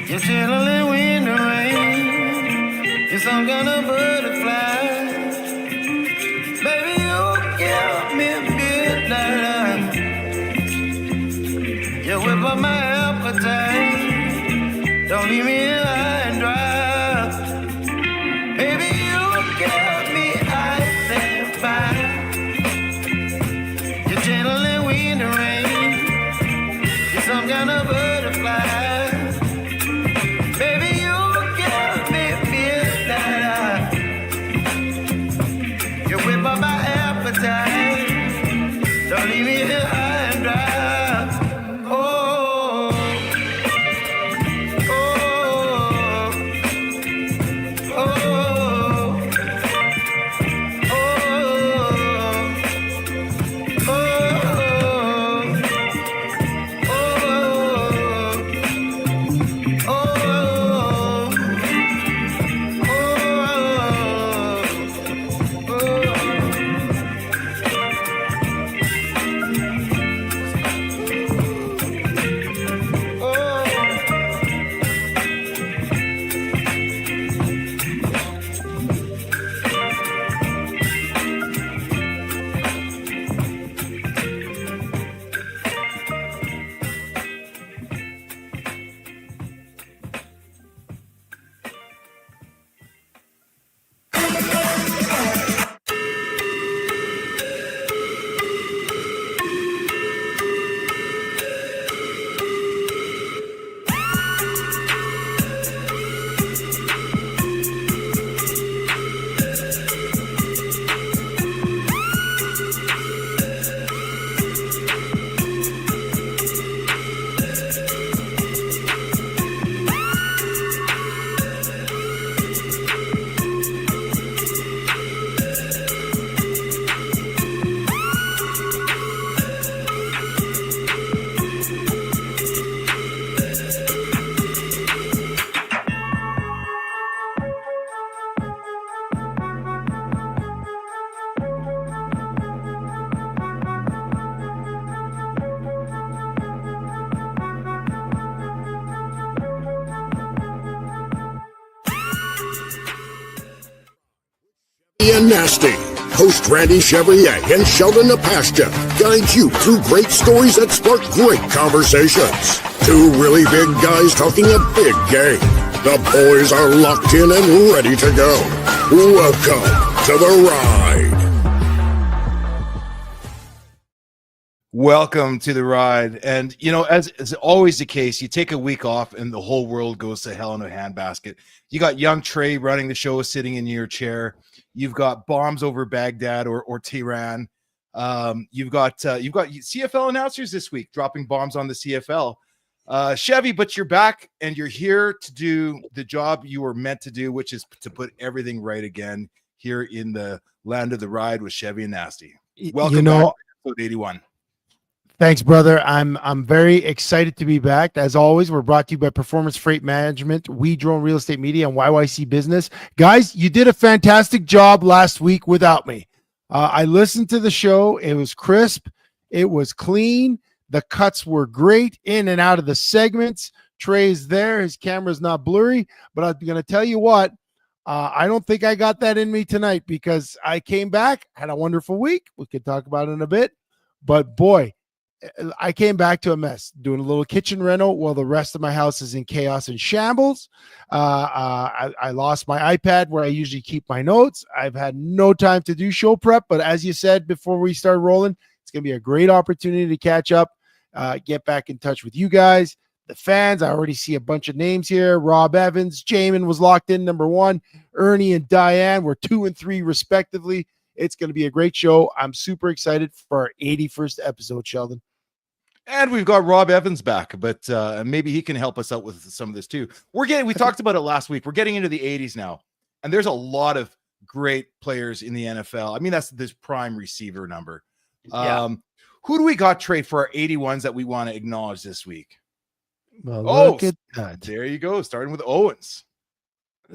You're chilling in the rain. You're some kind of butterfly. Baby, you give me midnight. You whip up my appetite. Don't leave me high and dry. Baby, you give me ice and fire. You're chilling in the rain. You're some kind of butterfly. Don't leave me here high and dry. Oh, oh, oh, oh, And Nasty. Host Randy Chevrier and Sheldon Napashka guide you through great stories that spark great conversations. Two really big guys talking a big game. The boys are locked in and ready to go. Welcome to The Ride. Welcome to The Ride. And, you know, as is always the case, you take a week off and the whole world goes to hell in a handbasket. You got young Trey running the show, sitting in your chair. You've got bombs over Baghdad or Tehran. You've got CFL announcers this week dropping bombs on the CFL. Chevy, but you're back and you're here to do the job you were meant to do, which is to put everything right again here in the land of The Ride with Chevy and Nasty. Welcome back to episode 81. Thanks, brother. I'm very excited to be back. As always, we're brought to you by Performance Freight Management, We Drone Real Estate Media, and YYC Business. Guys, you did a fantastic job last week without me. I listened to the show. It was crisp. It was clean. The cuts were great in and out of the segments. Trey's there. His camera's not blurry. But I'm going to tell you what, I don't think I got that in me tonight because I came back, had a wonderful week. We could talk about it in a bit. But boy, I came back to a mess, doing a little kitchen reno while the rest of my house is in chaos and shambles. I lost my iPad where I usually keep my notes. I've had no time to do show prep, but as you said before we start rolling, it's going to be a great opportunity to catch up, get back in touch with you guys, the fans. I already see a bunch of names here. Rob Evans, Jamin was locked in number 1. Ernie and Diane were 2 and 3 respectively. It's going to be a great show. I'm super excited for our 81st episode, Sheldon. And we've got Rob Evans back, but maybe he can help us out with some of this too. We talked about it last week. We're getting into the 80s now, and there's a lot of great players in the NFL. I mean, that's this prime receiver number. Who do we got, Trey, for our 81s that we want to acknowledge this week? Well, look at that. There you go. Starting with Owens.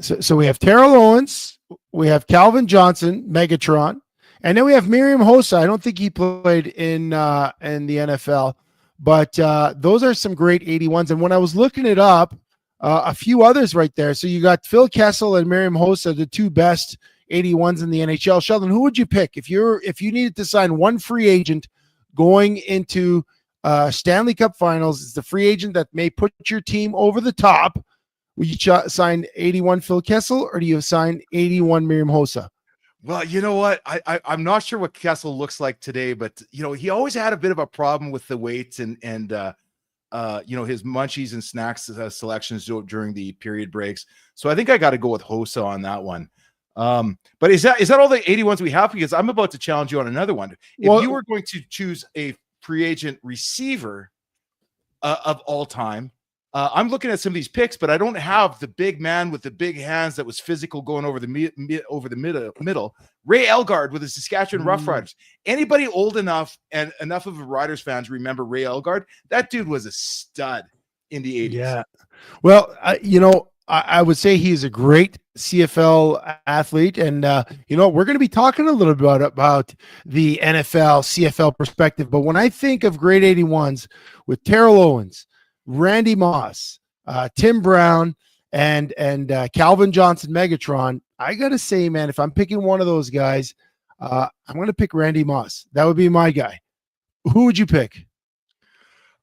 So we have Terrell Owens, we have Calvin Johnson, Megatron, and then we have Miriam Hossa. I don't think he played in the NFL. But those are some great 81s. And when I was looking it up, a few others right there. So you got Phil Kessel and Miriam Hossa, the two best 81s in the NHL. Sheldon, who would you pick if you needed to sign one free agent going into Stanley Cup Finals? It's the free agent that may put your team over the top. Would you sign 81 Phil Kessel, or do you sign 81 Miriam Hossa? Well, you know what? I'm not sure what Kessel looks like today, but he always had a bit of a problem with the weights and his munchies and snacks selections during the period breaks. So I think I got to go with Hossa on that one. But is that all the 81s we have? Because I'm about to challenge you on another one. If you were going to choose a free agent receiver of all time, I'm looking at some of these picks, but I don't have the big man with the big hands that was physical going over the middle. Ray Elgard with the Saskatchewan Roughriders. Anybody old enough and enough of a Riders fans remember Ray Elgard? That dude was a stud in the 80s. Yeah. Well, I would say he's a great CFL athlete. And, we're going to be talking a little bit about the NFL, CFL perspective. But when I think of great 81s with Terrell Owens, Randy Moss, Tim Brown, and Calvin Johnson, Megatron, I got to say, man, if I'm picking one of those guys, I'm going to pick Randy Moss. That would be my guy. Who would you pick?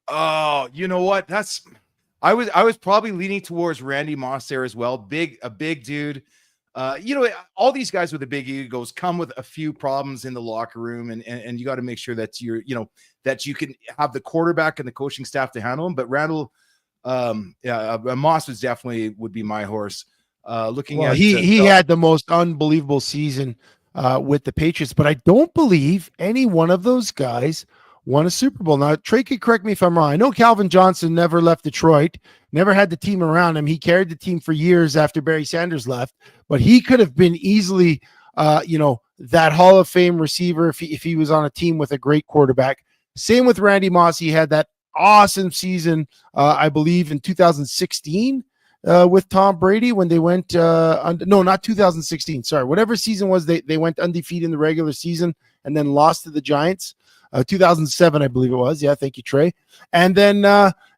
Oh, you know what? I was probably leaning towards Randy Moss there as well. A big dude. All these guys with the big egos come with a few problems in the locker room, and you got to make sure that that you can have the quarterback and the coaching staff to handle them. But Randall, Moss would be my horse. He had the most unbelievable season with the Patriots, but I don't believe any one of those guys won a Super Bowl. Now, Trey could correct me if I'm wrong. I know Calvin Johnson never left Detroit, never had the team around him. He carried the team for years after Barry Sanders left, but he could have been easily, that Hall of Fame receiver if he was on a team with a great quarterback. Same with Randy Moss. He had that awesome season, I believe, in 2016 with Tom Brady when they went, no, not 2016. Sorry, whatever season was, they went undefeated in the regular season and then lost to the Giants. 2007, I believe it was. Yeah, thank you, Trey. And then,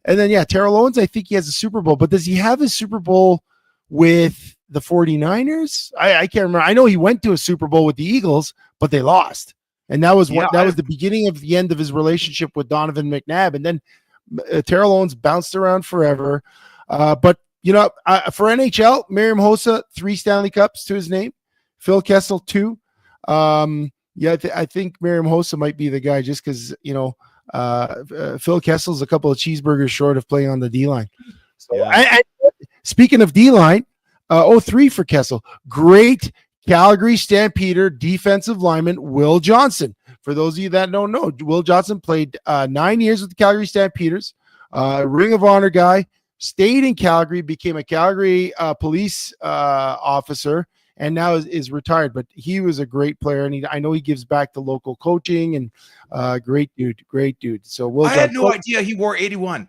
Terrell Owens, I think he has a Super Bowl, but does he have a Super Bowl with the 49ers? I can't remember. I know he went to a Super Bowl with the Eagles, but they lost. And that was the beginning of the end of his relationship with Donovan McNabb. And then Terrell Owens bounced around forever. But for NHL, Miriam Hossa, 3 Stanley Cups to his name. Phil Kessel, 2. I think Miriam Hossa might be the guy just because, Phil Kessel's a couple of cheeseburgers short of playing on the D-line. So, yeah. Speaking of D-line, 3 for Kessel. Great Calgary Stampeder defensive lineman Will Johnson. For those of you that don't know, Will Johnson played 9 years with the Calgary Stampeders, Ring of Honor guy, stayed in Calgary, became a Calgary police officer, and now is retired. But he was a great player, and I know he gives back to local coaching, and great dude. So Will Johnson, had no idea he wore 81.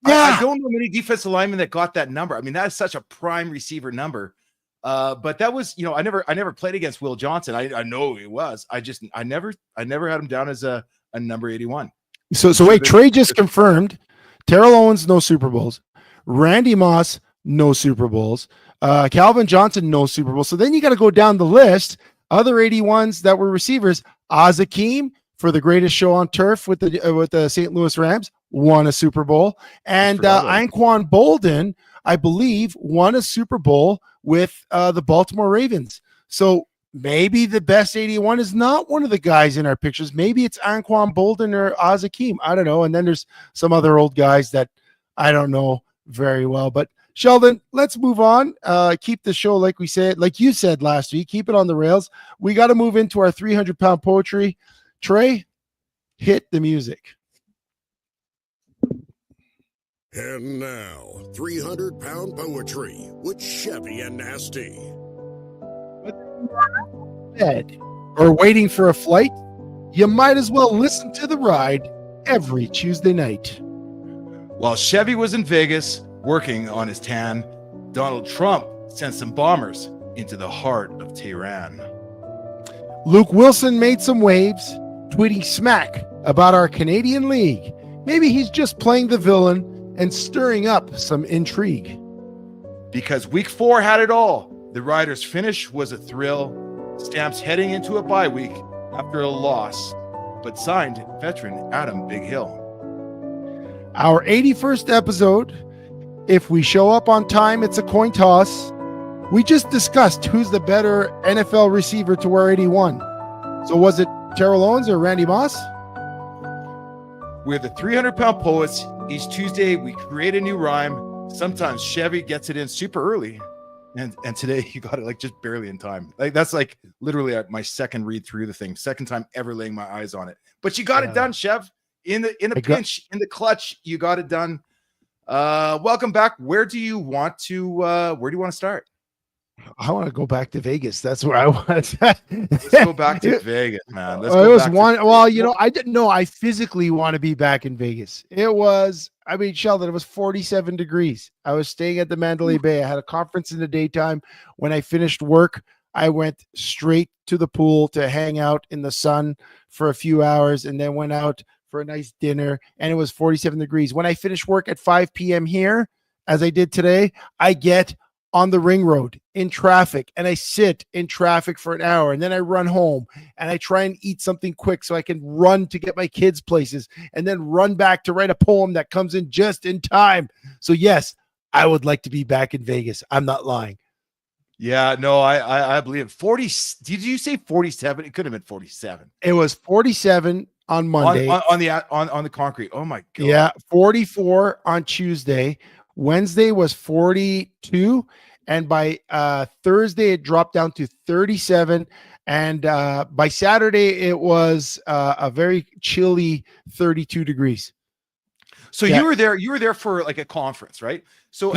Yeah. I don't know many defensive linemen that got that number. I mean, that is such a prime receiver number. But that was, I never played against Will Johnson. I know he was. I never had him down as a number 81. So wait, Trey just confirmed Terrell Owens, no Super Bowls. Randy Moss, no Super Bowls. Calvin Johnson, no Super Bowl. So then you got to go down the list. Other 81s that were receivers. Oz Hakeem for the greatest show on turf with the St. Louis Rams, won a Super Bowl. And Anquan Bolden, I believe, won a Super Bowl with the Baltimore Ravens. So maybe the best 81 is not one of the guys in our pictures. Maybe it's Anquan Bolden or Oz Hakeem. I don't know. And then there's some other old guys that I don't know very well. But Sheldon, let's move on. Keep the show, like you said last week, keep it on the rails. We got to move into our 300-pound poetry. Trey, hit the music. And now, 300-pound poetry with Chevy and Nasty. Bed or waiting for a flight, you might as well listen to The Ride every Tuesday night. While Chevy was in Vegas working on his tan, Donald Trump sent some bombers into the heart of Tehran. Luke Wilson made some waves, tweeting smack about our Canadian League. Maybe he's just playing the villain and stirring up some intrigue. because week 4 had it all. The Riders' finish was a thrill. Stamps heading into a bye week after a loss, but signed veteran Adam Big Hill. Our 81st episode. If we show up on time, it's a coin toss. We just discussed who's the better NFL receiver to wear 81. So was it Terrell Owens or Randy Moss? We're the 300-pound poets. Each Tuesday, we create a new rhyme. Sometimes Chevy gets it in super early. And today you got it like just barely in time. Like that's like literally my second read through the thing, second time ever laying my eyes on it. But you got it done, Chev. In the pinch, in the clutch, you got it done. Welcome back. Where do you want to start? I want to go back to Vegas. That's where I want to. Let's go back to Vegas, man. I didn't know. I physically want to be back in Vegas. Sheldon, it was 47 degrees. I was staying at the Mandalay Bay. I had a conference in the daytime. When I finished work, I went straight to the pool to hang out in the sun for a few hours and then went out for a nice dinner, and it was 47 degrees. When I finish work at 5 p.m. here, as I did today, I get on the ring road in traffic and I sit in traffic for an hour, and then I run home and I try and eat something quick so I can run to get my kids places and then run back to write a poem that comes in just in time. So yes, I would like to be back in Vegas. I'm not lying. Yeah, no, I believe it. 40. Did you say 47? It could have been 47. It was 47 on Monday on the concrete. Oh my God. Yeah, 44 on Tuesday. Wednesday was 42, and by Thursday it dropped down to 37, and by Saturday it was a very chilly 32 degrees. So you were there for like a conference, right? So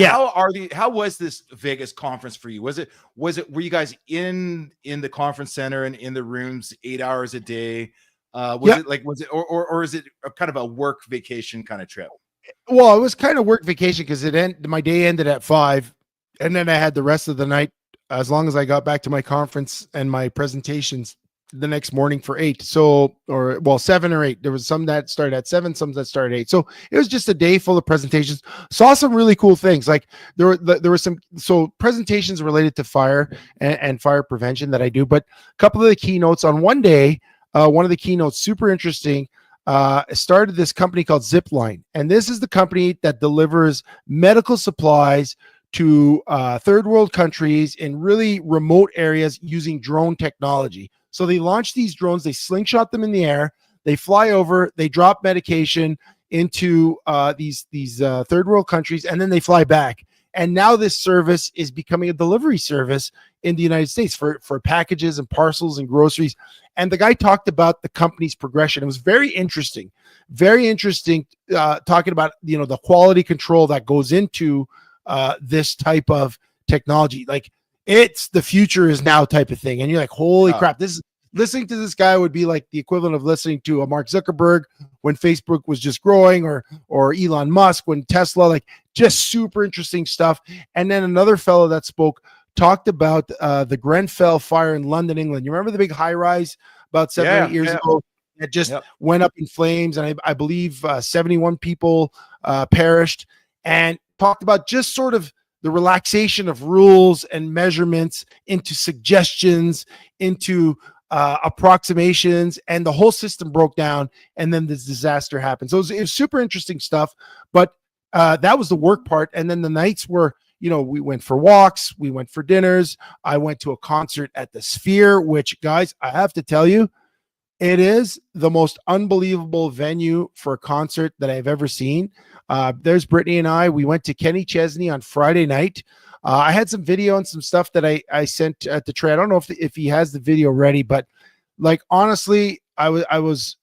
how was this Vegas conference for you? Were you guys in the conference center and in the rooms 8 hours a day? Was it a kind of a work vacation kind of trip? Well, it was kind of work vacation because my day ended at 5, and then I had the rest of the night as long as I got back to my conference and my presentations the next morning for 8. 7 or 8. There was some that started at 7, some that started at 8. So it was just a day full of presentations. Saw some really cool things. Like there were some presentations related to fire and fire prevention that I do, but a couple of the keynotes on one day. One of the keynotes, super interesting, started this company called Zipline. And this is the company that delivers medical supplies to third world countries in really remote areas using drone technology. So they launch these drones, they slingshot them in the air, they fly over, they drop medication into these third world countries, and then they fly back. And now this service is becoming a delivery service in the United States for packages and parcels and groceries. And the guy talked about the company's progression. It was very interesting talking about, the quality control that goes into this type of technology. Like it's the future is now type of thing. And you're like, holy crap, listening to this guy would be like the equivalent of listening to a Mark Zuckerberg when Facebook was just growing, or Elon Musk when Tesla, like just super interesting stuff. And then another fellow that spoke talked about the Grenfell fire in London, England. You remember the big high rise about 7 or 8 years ago? It just went up in flames, and I believe 71 people perished, and talked about just sort of the relaxation of rules and measurements into suggestions, into approximations, and the whole system broke down, and then this disaster happened. So it was super interesting stuff, but that was the work part. And then the nights were, we went for walks, we went for dinners. I went to a concert at the Sphere, which, guys, I have to tell you, it is the most unbelievable venue for a concert that I've ever seen. There's Brittany and I. We went to Kenny Chesney on Friday night. I had some video and some stuff that I sent to Trey. I don't know if he has the video ready, but like honestly, it was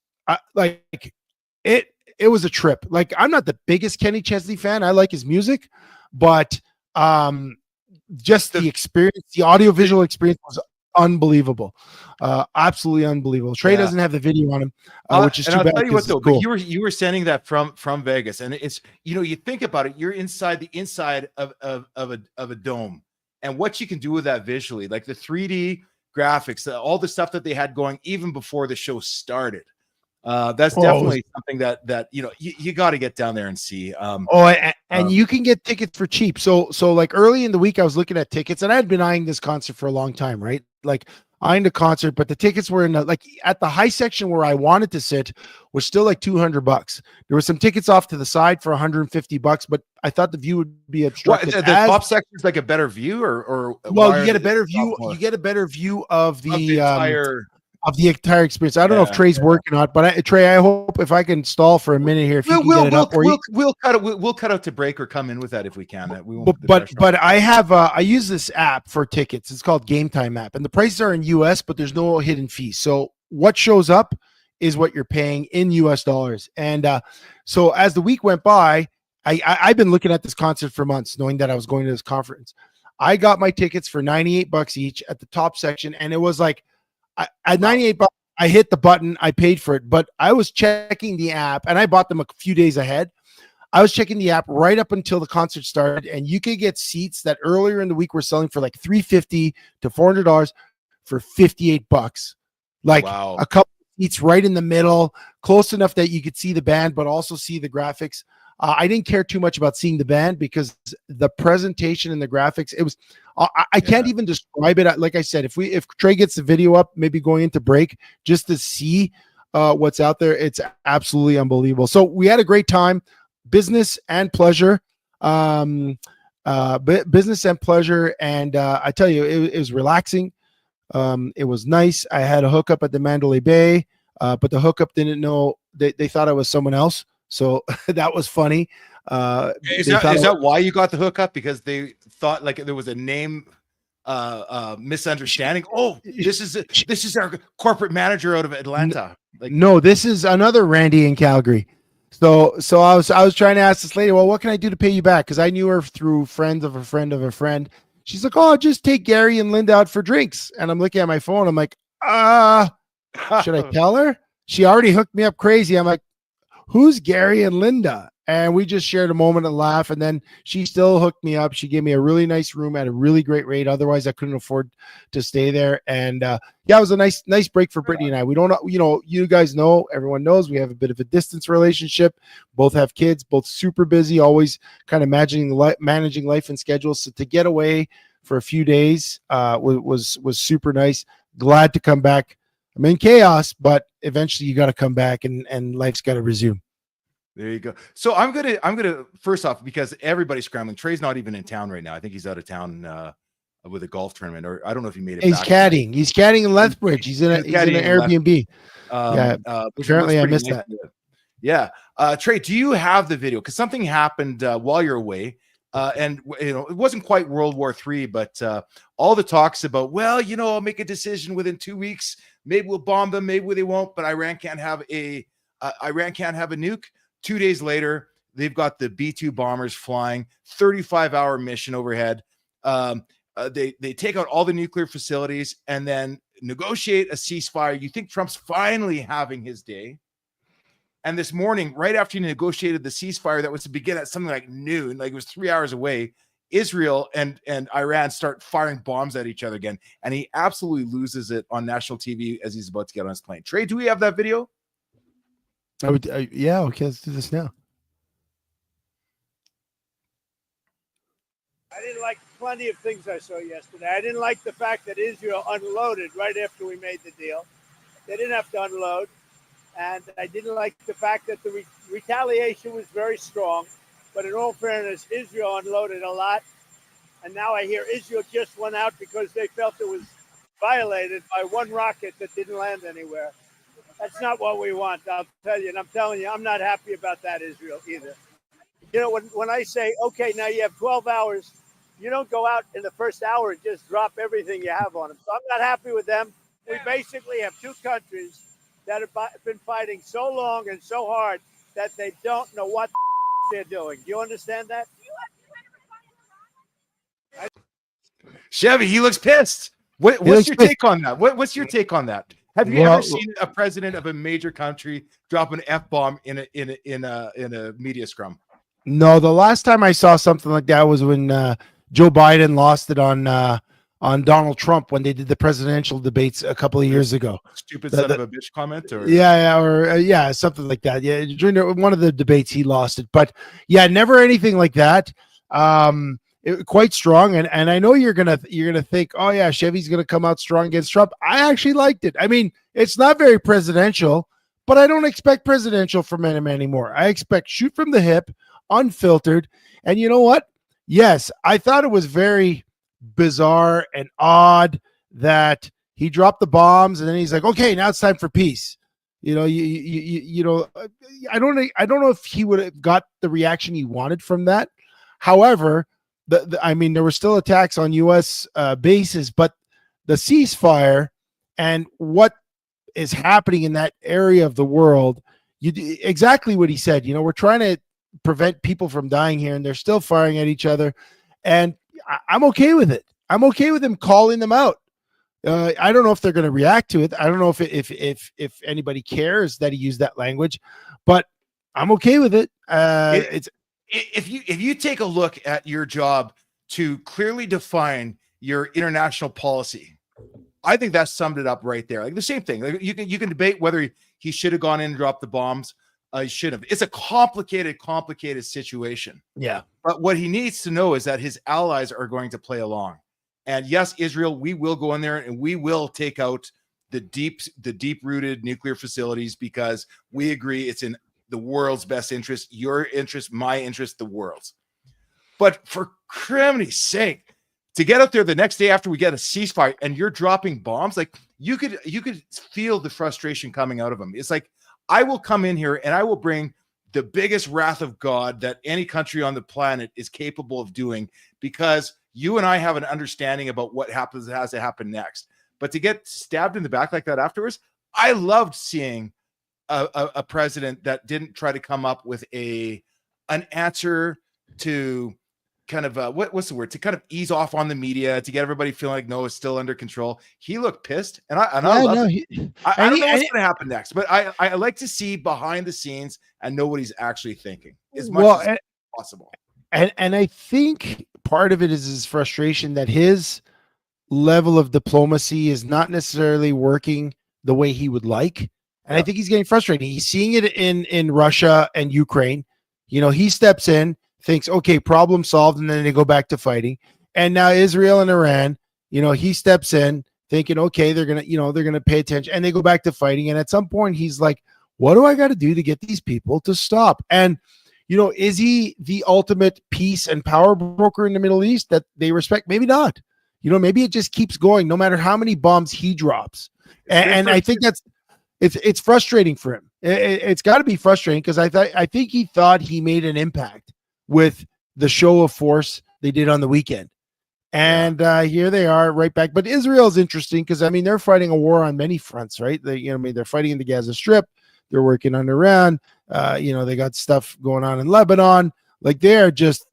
a trip. Like I'm not the biggest Kenny Chesney fan. I like his music, but just the experience, the audiovisual experience was unbelievable. Absolutely unbelievable. Trey doesn't have the video on him, which is too bad. I'll tell you what though, cool. But you were sending that from Vegas, and it's, you think about it, you're inside the inside of a dome, and what you can do with that visually, like the 3D graphics, all the stuff that they had going even before the show started. That's definitely something that you got to get down there and see. And you can get tickets for cheap. So like early in the week, I was looking at tickets, and I had been eyeing this concert for a long time, right? Like eyeing the concert, but the tickets were in like at the high section where I wanted to sit was still like $200. There were some tickets off to the side for $150, but I thought the view would be obstructed. The top section is like a better view, or well, you get a better view. You get a better view of the entire. Of the entire experience. I don't know if Trey's working on it, but Trey, I hope if I can stall for a minute here, if you can get it up, we'll cut it. We'll cut out to break or come in with that if we can. We won't but I have I use this app for tickets. It's called Game Time app, and the prices are in US, but there's no hidden fees. So what shows up is what you're paying in US dollars. And so as the week went by, I've been looking at this concert for months, knowing that I was going to this conference. I got my tickets for $98 each at the top section, and it was like. At $98, I hit the button. I paid for it, but I was checking the app, and I bought them a few days ahead. I was checking the app right up until the concert started, and you could get seats that earlier in the week were selling for like $350 to $400 for $58. Like a couple seats right in the middle, close enough that you could see the band, but also see the graphics. I didn't care too much about seeing the band because the presentation and the graphics, it was, I can't even describe it. Like I said, if Trey gets the video up, maybe going into break just to see what's out there, it's absolutely unbelievable. So we had a great time, business and pleasure, business and pleasure. And I tell you, it was relaxing. It was nice. I had a hookup at the Mandalay Bay, but the hookup didn't know, they thought I was someone else. So that was funny. Is that why you got the hookup? Because they thought like there was a name misunderstanding. Oh, this is our corporate manager out of Atlanta. Like, no, this is another Randy in Calgary. So I was trying to ask this lady, well, what can I do to pay you back? Because I knew her through friends of a friend of a friend. She's like, oh, just take Gary and Linda out for drinks. And I'm looking at my phone. I'm like, should I tell her? She already hooked me up crazy. I'm like, who's Gary and Linda? And we just shared a moment of laugh. And then she still hooked me up. She gave me a really nice room at a really great rate. Otherwise, I couldn't afford to stay there. And it was a nice break for Brittany and I. We don't know, you guys know, everyone knows we have a bit of a distance relationship. Both have kids, both super busy, always kind of managing life and schedules. So to get away for a few days was super nice. Glad to come back. I'm in chaos, but eventually you got to come back and life's got to resume. There you go. So I'm gonna first off, because everybody's scrambling. Trey's not even in town right now. I think he's out of town with a golf tournament, or I don't know if he made it. He's caddying. He's caddying in Lethbridge. He's in an Airbnb. Apparently I missed that. Yeah. Trey, do you have the video? Because something happened while you're away. And it wasn't quite World War III, but all the talks about, I'll make a decision within 2 weeks. Maybe we'll bomb them, maybe they won't. But Iran can't have a nuke. 2 days later, they've got the B-2 bombers flying, 35-hour mission overhead. They take out all the nuclear facilities and then negotiate a ceasefire. You think Trump's finally having his day? And this morning, right after he negotiated the ceasefire that was to begin at something like noon, like it was 3 hours away, Israel and Iran start firing bombs at each other again. And he absolutely loses it on national TV as he's about to get on his plane. Trey, do we have that video? Yeah, okay, let's do this now. I didn't like plenty of things I saw yesterday. I didn't like the fact that Israel unloaded right after we made the deal. They didn't have to unload. And I didn't like the fact that the retaliation was very strong. But in all fairness, Israel unloaded a lot. And now I hear Israel just went out because they felt it was violated by one rocket that didn't land anywhere. That's not what we want, I'll tell you. And I'm telling you, I'm not happy about that, Israel, either. You know, when I say, okay, now you have 12 hours, you don't go out in the first hour and just drop everything you have on them. So I'm not happy with them. We basically have two countries that have been fighting so long and so hard that they don't know what they're doing. Do you understand that? Chevy, he looks pissed. What's your take on that? What's your take on that? Have you ever seen a president of a major country drop an F-bomb in a media scrum? No, the last time I saw something like that was when Joe Biden lost it on on Donald Trump when they did the presidential debates a couple of years ago. Stupid son of a bitch comment, or Yeah, something like that. Yeah, during one of the debates he lost it, but yeah, never anything like that. Quite strong, and I know you're gonna think, oh yeah, Chevy's gonna come out strong against Trump. I actually liked it. I mean, it's not very presidential, but I don't expect presidential from him anymore. I expect shoot from the hip, unfiltered, and you know what? Yes, I thought it was very bizarre and odd that he dropped the bombs and then he's like, okay, now it's time for peace. You know, I don't know if he would have got the reaction he wanted from that. However, I mean, there were still attacks on U.S. Bases, but the ceasefire and what is happening in that area of the world, exactly what he said. You know, we're trying to prevent people from dying here, and they're still firing at each other, and I'm okay with it. I'm okay with him calling them out. I don't know if they're going to react to it. I don't know if anybody cares that he used that language, but I'm okay with it. If you take a look at your job to clearly define your international policy, I think that summed it up right there. Like the same thing. Like you can debate whether he should have gone in and dropped the bombs. He should have. It's a complicated situation. Yeah. But what he needs to know is that his allies are going to play along. And yes, Israel, we will go in there and we will take out the deep-rooted nuclear facilities because we agree it's in the world's best interest, your interest, my interest, the world's. But for crimini's sake, to get out there the next day after we get a ceasefire and you're dropping bombs, like you could feel the frustration coming out of him. It's like, I will come in here and I will bring the biggest wrath of God that any country on the planet is capable of doing, because you and I have an understanding about what has to happen next. But to get stabbed in the back like that afterwards, I loved seeing a president that didn't try to come up with an answer to kind of what's the word, to kind of ease off on the media, to get everybody feeling like no, it's still under control. He looked pissed, and I love it. I don't know what's going to happen next, but I like to see behind the scenes and know what he's actually thinking as much as possible. And I think part of it is his frustration that his level of diplomacy is not necessarily working the way he would like. And I think he's getting frustrated. He's seeing it in Russia and Ukraine. You know, he steps in, thinks, okay, problem solved, and then they go back to fighting. And now Israel and Iran, you know, he steps in thinking, okay, they're gonna pay attention, and they go back to fighting. And at some point he's like, what do I got to do to get these people to stop? And you know, is he the ultimate peace and power broker in the Middle East that they respect? Maybe not. You know, maybe it just keeps going no matter how many bombs he drops. And I think it's frustrating for him. It's got to be frustrating because I think he thought he made an impact with the show of force they did on the weekend. And here they are right back. But Israel's interesting because, I mean, they're fighting a war on many fronts, right? They're fighting in the Gaza Strip. They're working on Iran. They got stuff going on in Lebanon. Like they're just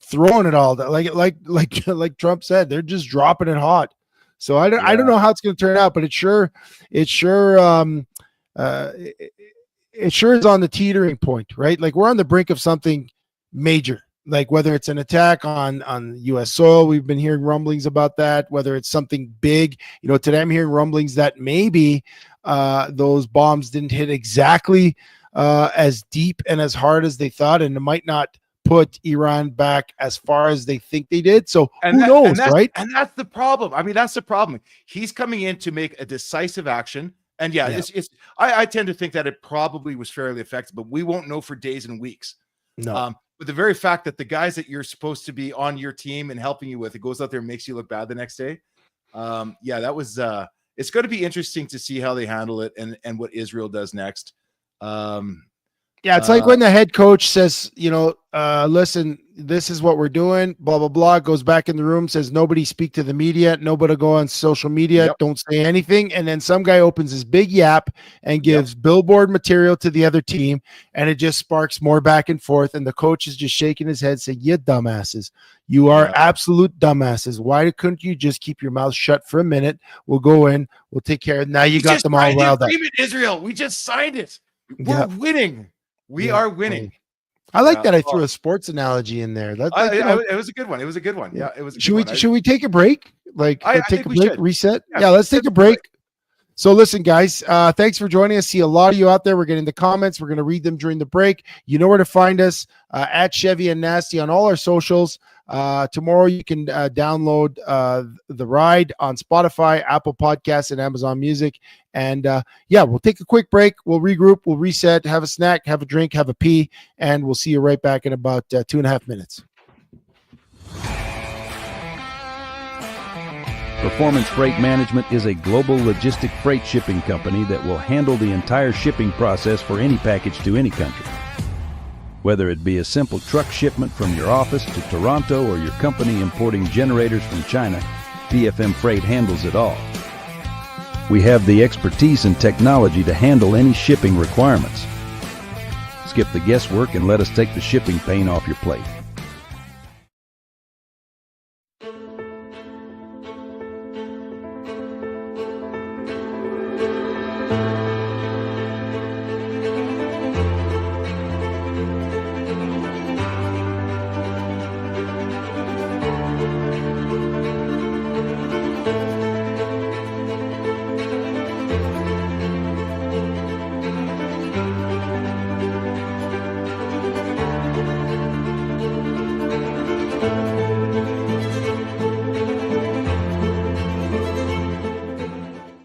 throwing it all. Like Trump said, they're just dropping it hot. So I don't know how it's going to turn out, but it sure is on the teetering point, right? Like we're on the brink of something major, like whether it's an attack on U.S. soil. We've been hearing rumblings about that, whether it's something big. You know, today I'm hearing rumblings that maybe those bombs didn't hit exactly as deep and as hard as they thought, and it might not put Iran back as far as they think they did. So who knows, right? And that's the problem. I mean, that's the problem. He's coming in to make a decisive action. And I tend to think that it probably was fairly effective, but we won't know for days and weeks. No. But the very fact that the guys that you're supposed to be on your team and helping you with, it goes out there and makes you look bad the next day. That was it's going to be interesting to see how they handle it and what Israel does next. It's like when the head coach says, listen, this is what we're doing, blah, blah, blah, goes back in the room, says, nobody speak to the media, nobody go on social media, don't say anything. And then some guy opens his big yap and gives billboard material to the other team. And it just sparks more back and forth. And the coach is just shaking his head saying, you dumbasses, you are absolute dumbasses. Why couldn't you just keep your mouth shut for a minute? We'll go in, we'll take care of it. Now you got them all riled up. Israel, we just signed it. We're winning. We are winning. I like that. I threw a sports analogy in there. It was a good one. Yeah, it was. Should we take a break? Like, I take think a we break, should. reset? Yeah, Yeah, let's take a let's do break. So listen, guys, thanks for joining us. See a lot of you out there. We're getting the comments. We're going to read them during the break. You know where to find us, at Chevy and Nasty on all our socials. Tomorrow you can download The Ride on Spotify, Apple Podcasts, and Amazon Music. And yeah, we'll take a quick break. We'll regroup. We'll reset, have a snack, have a drink, have a pee, and we'll see you right back in about 2.5 minutes. Performance Freight Management is a global logistic freight shipping company that will handle the entire shipping process for any package to any country. Whether it be a simple truck shipment from your office to Toronto or your company importing generators from China, PFM Freight handles it all. We have the expertise and technology to handle any shipping requirements. Skip the guesswork and let us take the shipping pain off your plate.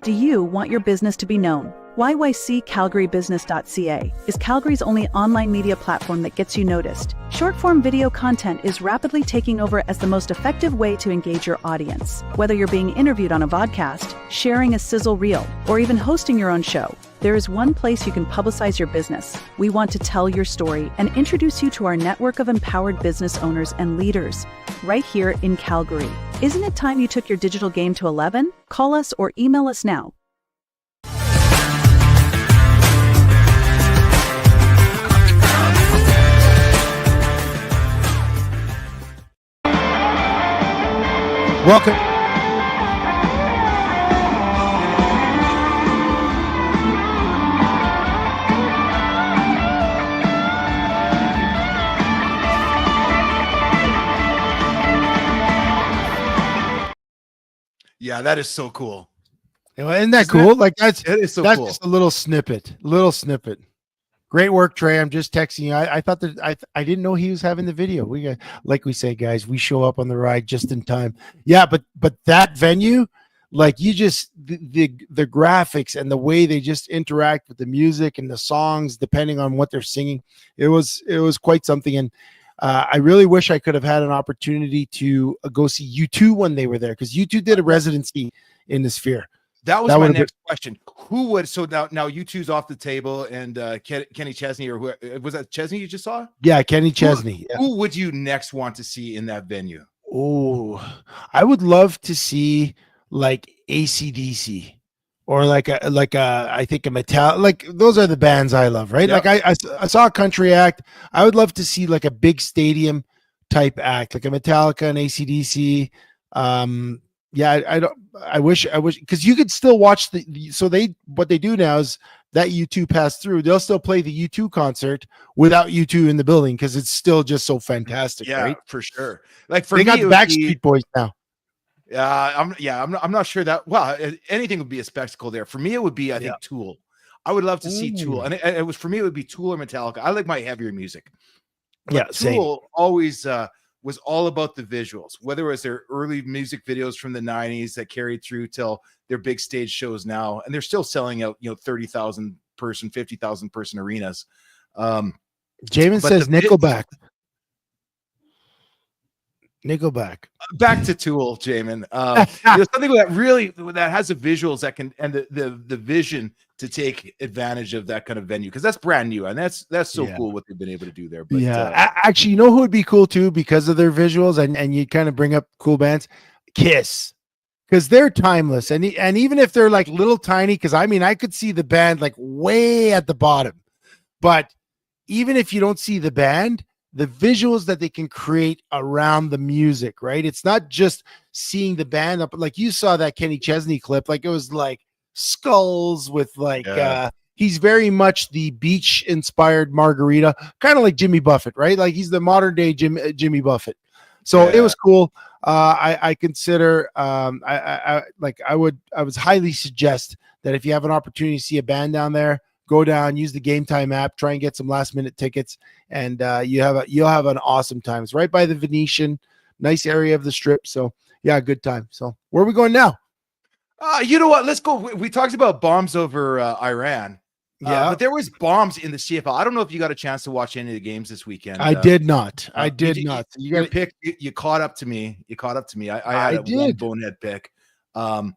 Do you want your business to be known? YYCCalgaryBusiness.ca is Calgary's only online media platform that gets you noticed. Short-form video content is rapidly taking over as the most effective way to engage your audience. Whether you're being interviewed on a vodcast, sharing a sizzle reel, or even hosting your own show, there is one place you can publicize your business. We want to tell your story and introduce you to our network of empowered business owners and leaders right here in Calgary. Isn't it time you took your digital game to 11? Call us or email us now. Welcome. Yeah, that is so cool. Isn't that cool? Like that's so that's cool. just a little snippet. Great work, Trey. I'm just texting you. I thought that I didn't know he was having the video. We got, like we say, guys, we show up on the ride just in time. Yeah, but that venue, like you just the graphics and the way they just interact with the music and the songs, depending on what they're singing, it was quite something. And I really wish I could have had an opportunity to go see U2 when they were there, because U2 did a residency in the Sphere. That was my next question. Who would, so now U2's off the table, and Kenny Chesney, or who was that, Chesney you just saw? Yeah, Kenny Chesney. Who would you next want to see in that venue? Oh, I would love to see like AC/DC or like a I think a metal, like those are the bands I love, right? Yep. Like I saw a country act. I would love to see like a big stadium type act, like a Metallica and AC/DC. Yeah, I wish because you could still watch what they do now is that U2 passed through. They'll still play the U2 concert without U2 in the building because it's still just so fantastic. Yeah, right? for sure. Like for they me, got the Backstreet Boys now. I'm not sure that. Well, anything would be a spectacle there. For me, it would be I think Tool. I would love to see Tool, and it was for me. It would be Tool or Metallica. I like my heavier music. But Tool always was all about the visuals, whether it was their early music videos from the 90s that carried through till their big stage shows now, and they're still selling out 30,000 person, 50,000 person arenas. Jamin says Nickelback. Back to Tool, Jamin. There's something that has the visuals that can, and the vision to take advantage of that kind of venue, because that's brand new, and that's so cool what they've been able to do there. But actually, you know who would be cool too because of their visuals, and you kind of bring up cool bands, Kiss, because they're timeless, and even if they're like little tiny, because I mean I could see the band like way at the bottom, but even if you don't see the band, the visuals that they can create around the music, right? It's not just seeing the band up, like you saw that Kenny Chesney clip, like it was like skulls with like he's very much the beach inspired margarita, kind of like Jimmy Buffett, right? Like he's the modern day Jimmy Buffett. So it Yeah. was cool. I consider I would highly suggest that if you have an opportunity to see a band down there, go down, use the Game Time app, try and get some last minute tickets, and you'll have an awesome time. It's right by the Venetian, nice area of the Strip. So yeah, good time. So where are we going now? You know what? Let's go. We talked about bombs over Iran. Yeah, But there was bombs in the CFL. I don't know if you got a chance to watch any of the games this weekend. I did not. I did you, not. You, You your got. pick. You caught up to me. You caught up to me. I had I a one did. bonehead pick. Yeah.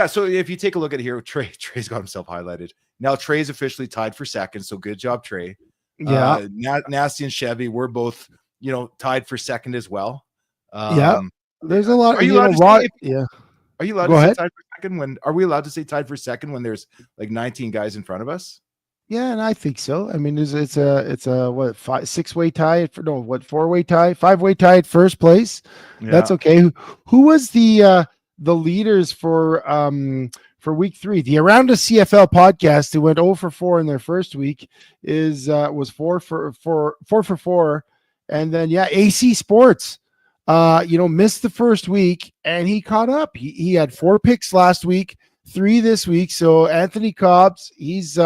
So if you take a look at it here, Trey's got himself highlighted. Now Trey's officially tied for second. So good job, Trey. Yeah, Nasty and Chevy, we're both tied for second as well. yeah. There's a lot. Are you allowed to say? Yeah. Are you allowed Go to say ahead. tied for second when? Are we allowed to say tied for second when there's like 19 guys in front of us? Yeah, and I think so. I mean, it's a what 6-way tie for no what 4-way tie, 5-way tie at first place. That's Yeah. okay. Who was the leaders for week 3? The Around the CFL podcast, who went 0 for 4 in their first week, was 4 for 4, and then AC Sports missed the first week and he caught up. He had 4 picks last week, 3 this week. So Anthony Cobbs, he's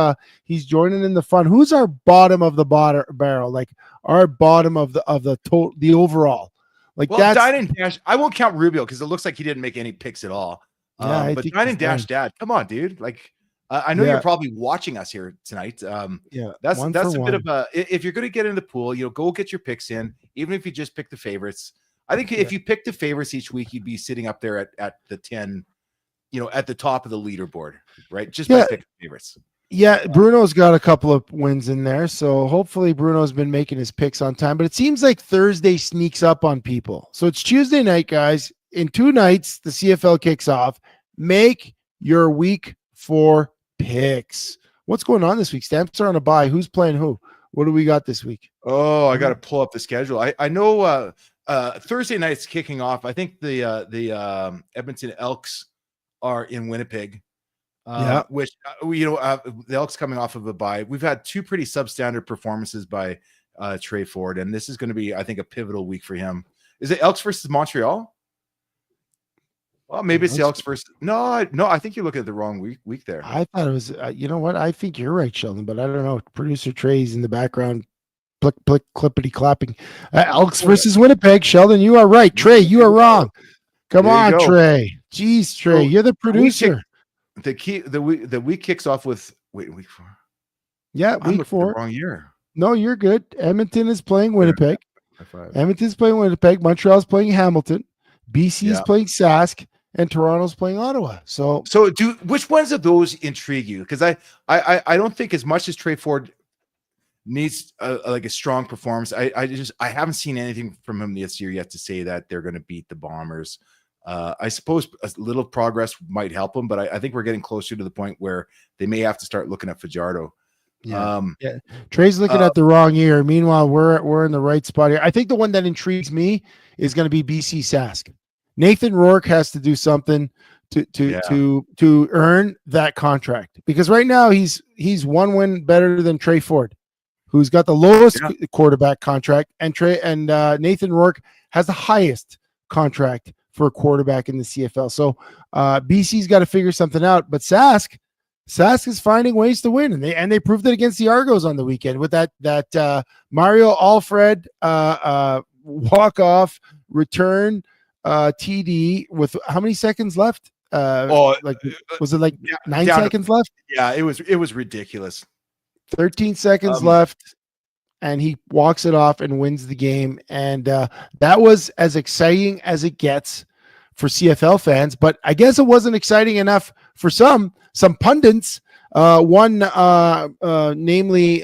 joining in the fun. Who's our bottom of the barrel? Like our bottom of the overall. Like Well, that's Dine and Dash. I won't count Rubio because it looks like he didn't make any picks at all. I But think Dine he's and Dash, fine. Dad, come on, dude. Like, I know Yeah. you're probably watching us here tonight. Yeah, That's one a for bit one. of a. If you're going to get in the pool, go get your picks in, even if you just pick the favorites. I think if you pick the favorites each week, you'd be sitting up there at the 10, at the top of the leaderboard, right? Just by picking favorites. Yeah, Bruno's got a couple of wins in there, so hopefully Bruno's been making his picks on time. But it seems like Thursday sneaks up on people. So it's Tuesday night, guys. In 2 nights, the CFL kicks off. Make your week 4 picks. What's going on this week? Stamps are on a bye. Who's playing who? What do we got this week? Oh, I got to pull up the schedule. I know Thursday night's kicking off. I think the Edmonton Elks are in Winnipeg. Which the Elks coming off of a bye. We've had 2 pretty substandard performances by Trey Ford, and this is going to be, I think, a pivotal week for him. Is it Elks versus Montreal? Well, maybe it's the Elks versus. No, I think you're looking at the wrong week there. I thought it was. You know what? I think you're right, Sheldon, but I don't know. Producer Trey's in the background, plick, plick, clippity clapping. Elks versus Winnipeg. Sheldon, you are right. Trey, you are wrong. Come on, Trey. Jeez, Trey, you're the producer. The week kicks off with week 4. Yeah, I'm week 4. The wrong year. No, you're good. Edmonton is playing Winnipeg. Edmonton's playing Winnipeg. Montreal's playing Hamilton. BC is playing Sask, and Toronto's playing Ottawa. So which ones of those intrigue you? Because I don't think as much as Trey Ford needs a strong performance. I haven't seen anything from him this year yet to say that they're going to beat the Bombers. I suppose a little progress might help them, but I think we're getting closer to the point where they may have to start looking at Fajardo. Yeah. Trey's looking at the wrong year. Meanwhile, we're in the right spot here. I think the one that intrigues me is going to be BC Sask. Nathan Rourke has to do something to earn that contract, because right now he's 1 win better than Trey Ford, who's got the lowest quarterback contract, and Nathan Rourke has the highest contract for a quarterback in the CFL. So BC's got to figure something out. But Sask is finding ways to win, and they proved it against the Argos on the weekend with that Mario Alfred walk-off return TD with how many seconds left? Was it like 9 seconds left? Yeah, it was ridiculous. 13 seconds left, and he walks it off and wins the game. And that was as exciting as it gets for CFL fans, but I guess it wasn't exciting enough for some pundits. Namely,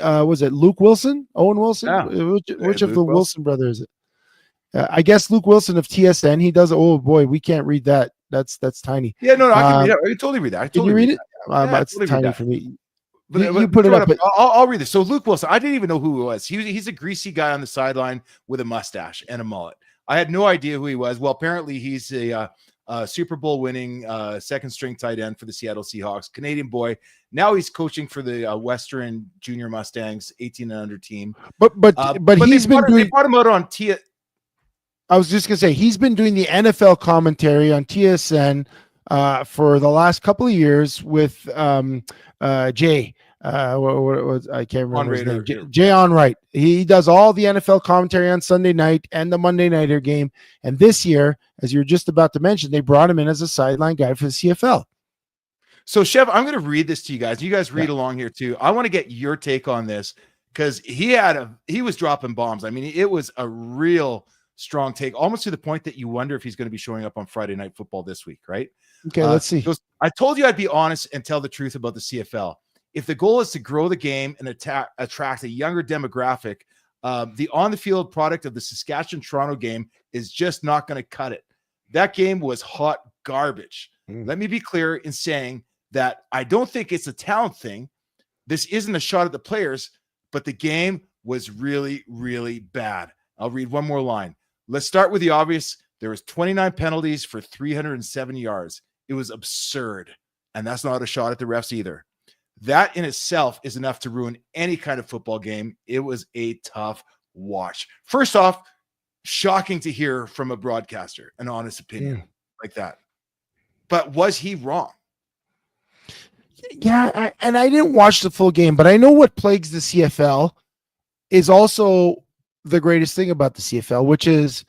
was it Luke Wilson, Owen Wilson? Yeah. Which of the Wilson brothers is it? I guess Luke Wilson of TSN. He does. Oh boy, we can't read that. That's tiny. Yeah, no, I can read it. I can totally read that. Can you read it? It's totally tiny for me. But you put it up. I'll read this. So Luke Wilson, I didn't even know who he was. He's a greasy guy on the sideline with a mustache and a mullet. I had no idea who he was. Well, apparently he's a Super Bowl winning second string tight end for the Seattle Seahawks, Canadian boy. Now he's coaching for the Western Junior Mustangs 18 and under team. But he's been doing. They brought him out on I was just gonna say he's been doing the NFL commentary on TSN for the last couple of years with Jay. What was I can't remember his name. Jay Onright. He does all the NFL commentary on Sunday night and the Monday nighter game. And this year, as you're just about to mention, they brought him in as a sideline guy for the CFL. So, Chev, I'm going to read this to you guys. You guys read along here too. I want to get your take on this because he was dropping bombs. I mean, it was a real strong take, almost to the point that you wonder if he's going to be showing up on Friday Night Football this week, right? Okay, let's see. I told you I'd be honest and tell the truth about the CFL. If the goal is to grow the game and attract a younger demographic, the on-the-field product of the Saskatchewan-Toronto game is just not going to cut it. That game was hot garbage. Let me be clear in saying that I don't think it's a talent thing. This isn't a shot at the players, but the game was really, really bad. I'll read one more line. Let's start with the obvious. There was 29 penalties for 307 yards. It was absurd. And that's not a shot at the refs either. That in itself is enough to ruin any kind of football game. It was a tough watch. First off, shocking to hear from a broadcaster an honest opinion like that. But was he wrong? Yeah, and I didn't watch the full game, but I know what plagues the CFL is also the greatest thing about the CFL, which is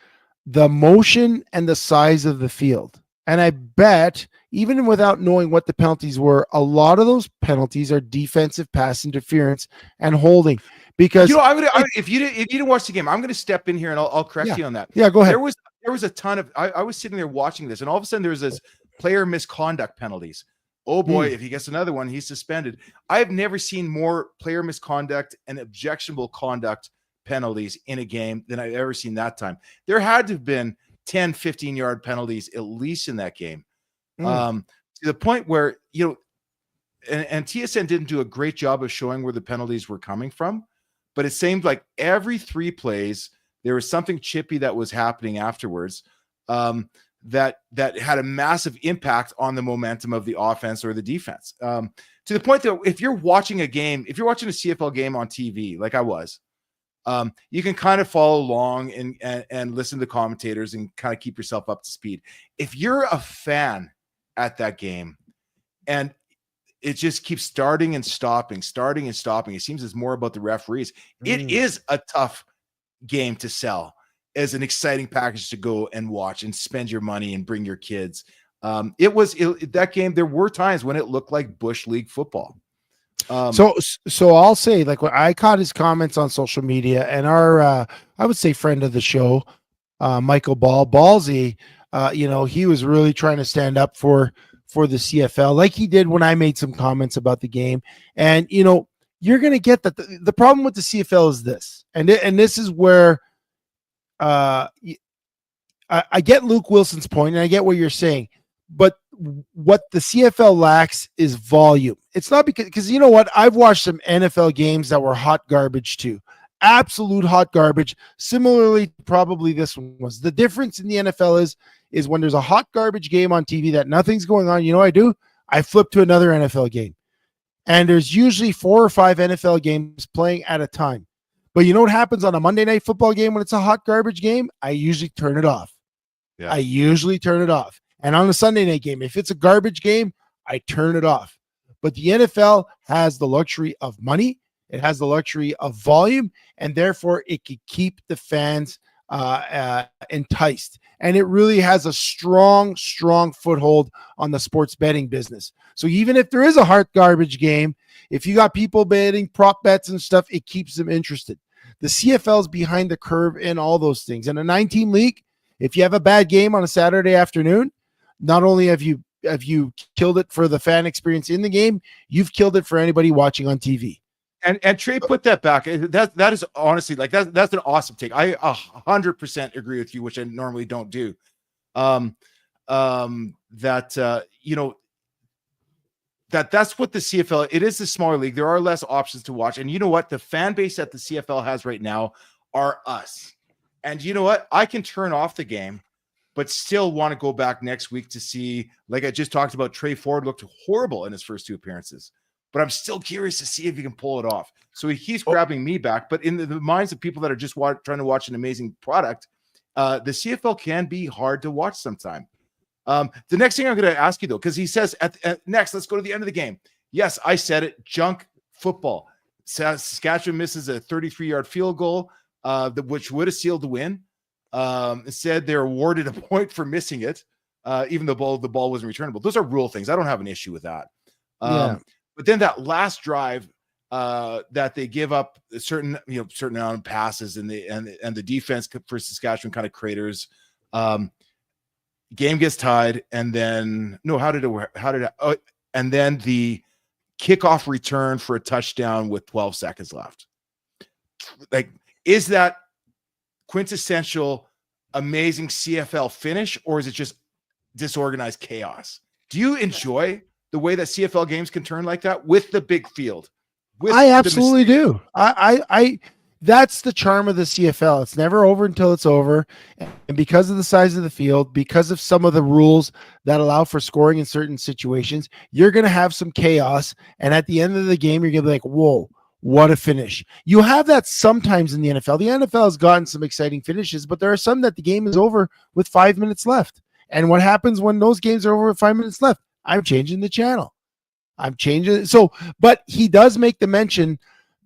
the motion and the size of the field. And I bet, even without knowing what the penalties were, a lot of those penalties are defensive pass interference and holding. Because if you didn't watch the game, I'm going to step in here and I'll correct you on that. Yeah, go ahead. There was a ton of. I was sitting there watching this, and all of a sudden there was this player misconduct penalties. Oh boy, if he gets another one, he's suspended. I have never seen more player misconduct and objectionable conduct penalties in a game than I've ever seen that time. There had to have been 10, 15-yard penalties at least in that game. To the point where, and TSN didn't do a great job of showing where the penalties were coming from, but it seemed like every 3 plays, there was something chippy that was happening afterwards that had a massive impact on the momentum of the offense or the defense. To the point that if you're watching a CFL game on TV, like I was, you can kind of follow along and listen to commentators and kind of keep yourself up to speed. If you're a fan at that game and it just keeps starting and stopping, it seems it's more about the referees. It is a tough game to sell as an exciting package to go and watch and spend your money and bring your kids. That game, there were times when it looked like Bush League football. So I'll say, like, when I caught his comments on social media, and our I would say friend of the show, Michael Ballsy, he was really trying to stand up for the CFL, like he did when I made some comments about the game. And you're gonna get that the problem with the CFL is this, and this is where I get Luke Wilson's point, and I get what you're saying, but what the CFL lacks is volume. It's not because you know what? I've watched some NFL games that were hot garbage too. Absolute hot garbage. Similarly, probably this one was. The difference in the NFL is when there's a hot garbage game on TV that nothing's going on, you know what I do? I flip to another NFL game. And there's usually 4 or 5 NFL games playing at a time. But you know what happens on a Monday Night Football game when it's a hot garbage game? I usually turn it off. Yeah. I usually turn it off. And on a Sunday night game, if it's a garbage game, I turn it off. But the NFL has the luxury of money. It has the luxury of volume, and therefore it can keep the fans enticed. And it really has a strong, strong foothold on the sports betting business. So even if there is a hard garbage game, if you got people betting prop bets and stuff, it keeps them interested. The CFL is behind the curve in all those things. In a 9-team league, if you have a bad game on a Saturday afternoon, not only have you killed it for the fan experience in the game, you've killed it for anybody watching on TV. And Trey, put that back. That is honestly, like, that's an awesome take. I 100% agree with you, which I normally don't do. That's what the CFL, it is a smaller league. There are less options to watch. And you know what? The fan base that the CFL has right now are us. And you know what? I can turn off the game, but still want to go back next week to see, like I just talked about, Trey Ford looked horrible in his first 2 appearances. But I'm still curious to see if he can pull it off. So he's grabbing me back. But in the minds of people that are just trying to watch an amazing product, the CFL can be hard to watch sometime. The next thing I'm going to ask you, though, because he says next, let's go to the end of the game. Yes, I said it. Junk football. Saskatchewan misses a 33-yard field goal, which would have sealed the win. Said they're awarded a point for missing it, even though the ball wasn't returnable. Those are rule things. I don't have an issue with that. But then that last drive that they give up a certain amount of passes, and the defense for Saskatchewan kind of craters. Game gets tied, and then and then the kickoff return for a touchdown with 12 seconds left. Like, is that quintessential amazing CFL finish, or is it just disorganized chaos? Do you enjoy the way that CFL games can turn like that with the big field? I absolutely do. I that's the charm of the CFL. It's never over until it's over. And because of the size of the field, because of some of the rules that allow for scoring in certain situations, you're going to have some chaos. And at the end of the game, you're going to be like, whoa, what a finish. You have that sometimes in the NFL. The NFL has gotten some exciting finishes, but there are some that the game is over with 5 minutes left. And what happens when those games are over with 5 minutes left? I'm changing the channel. I'm changing. So, but he does make the mention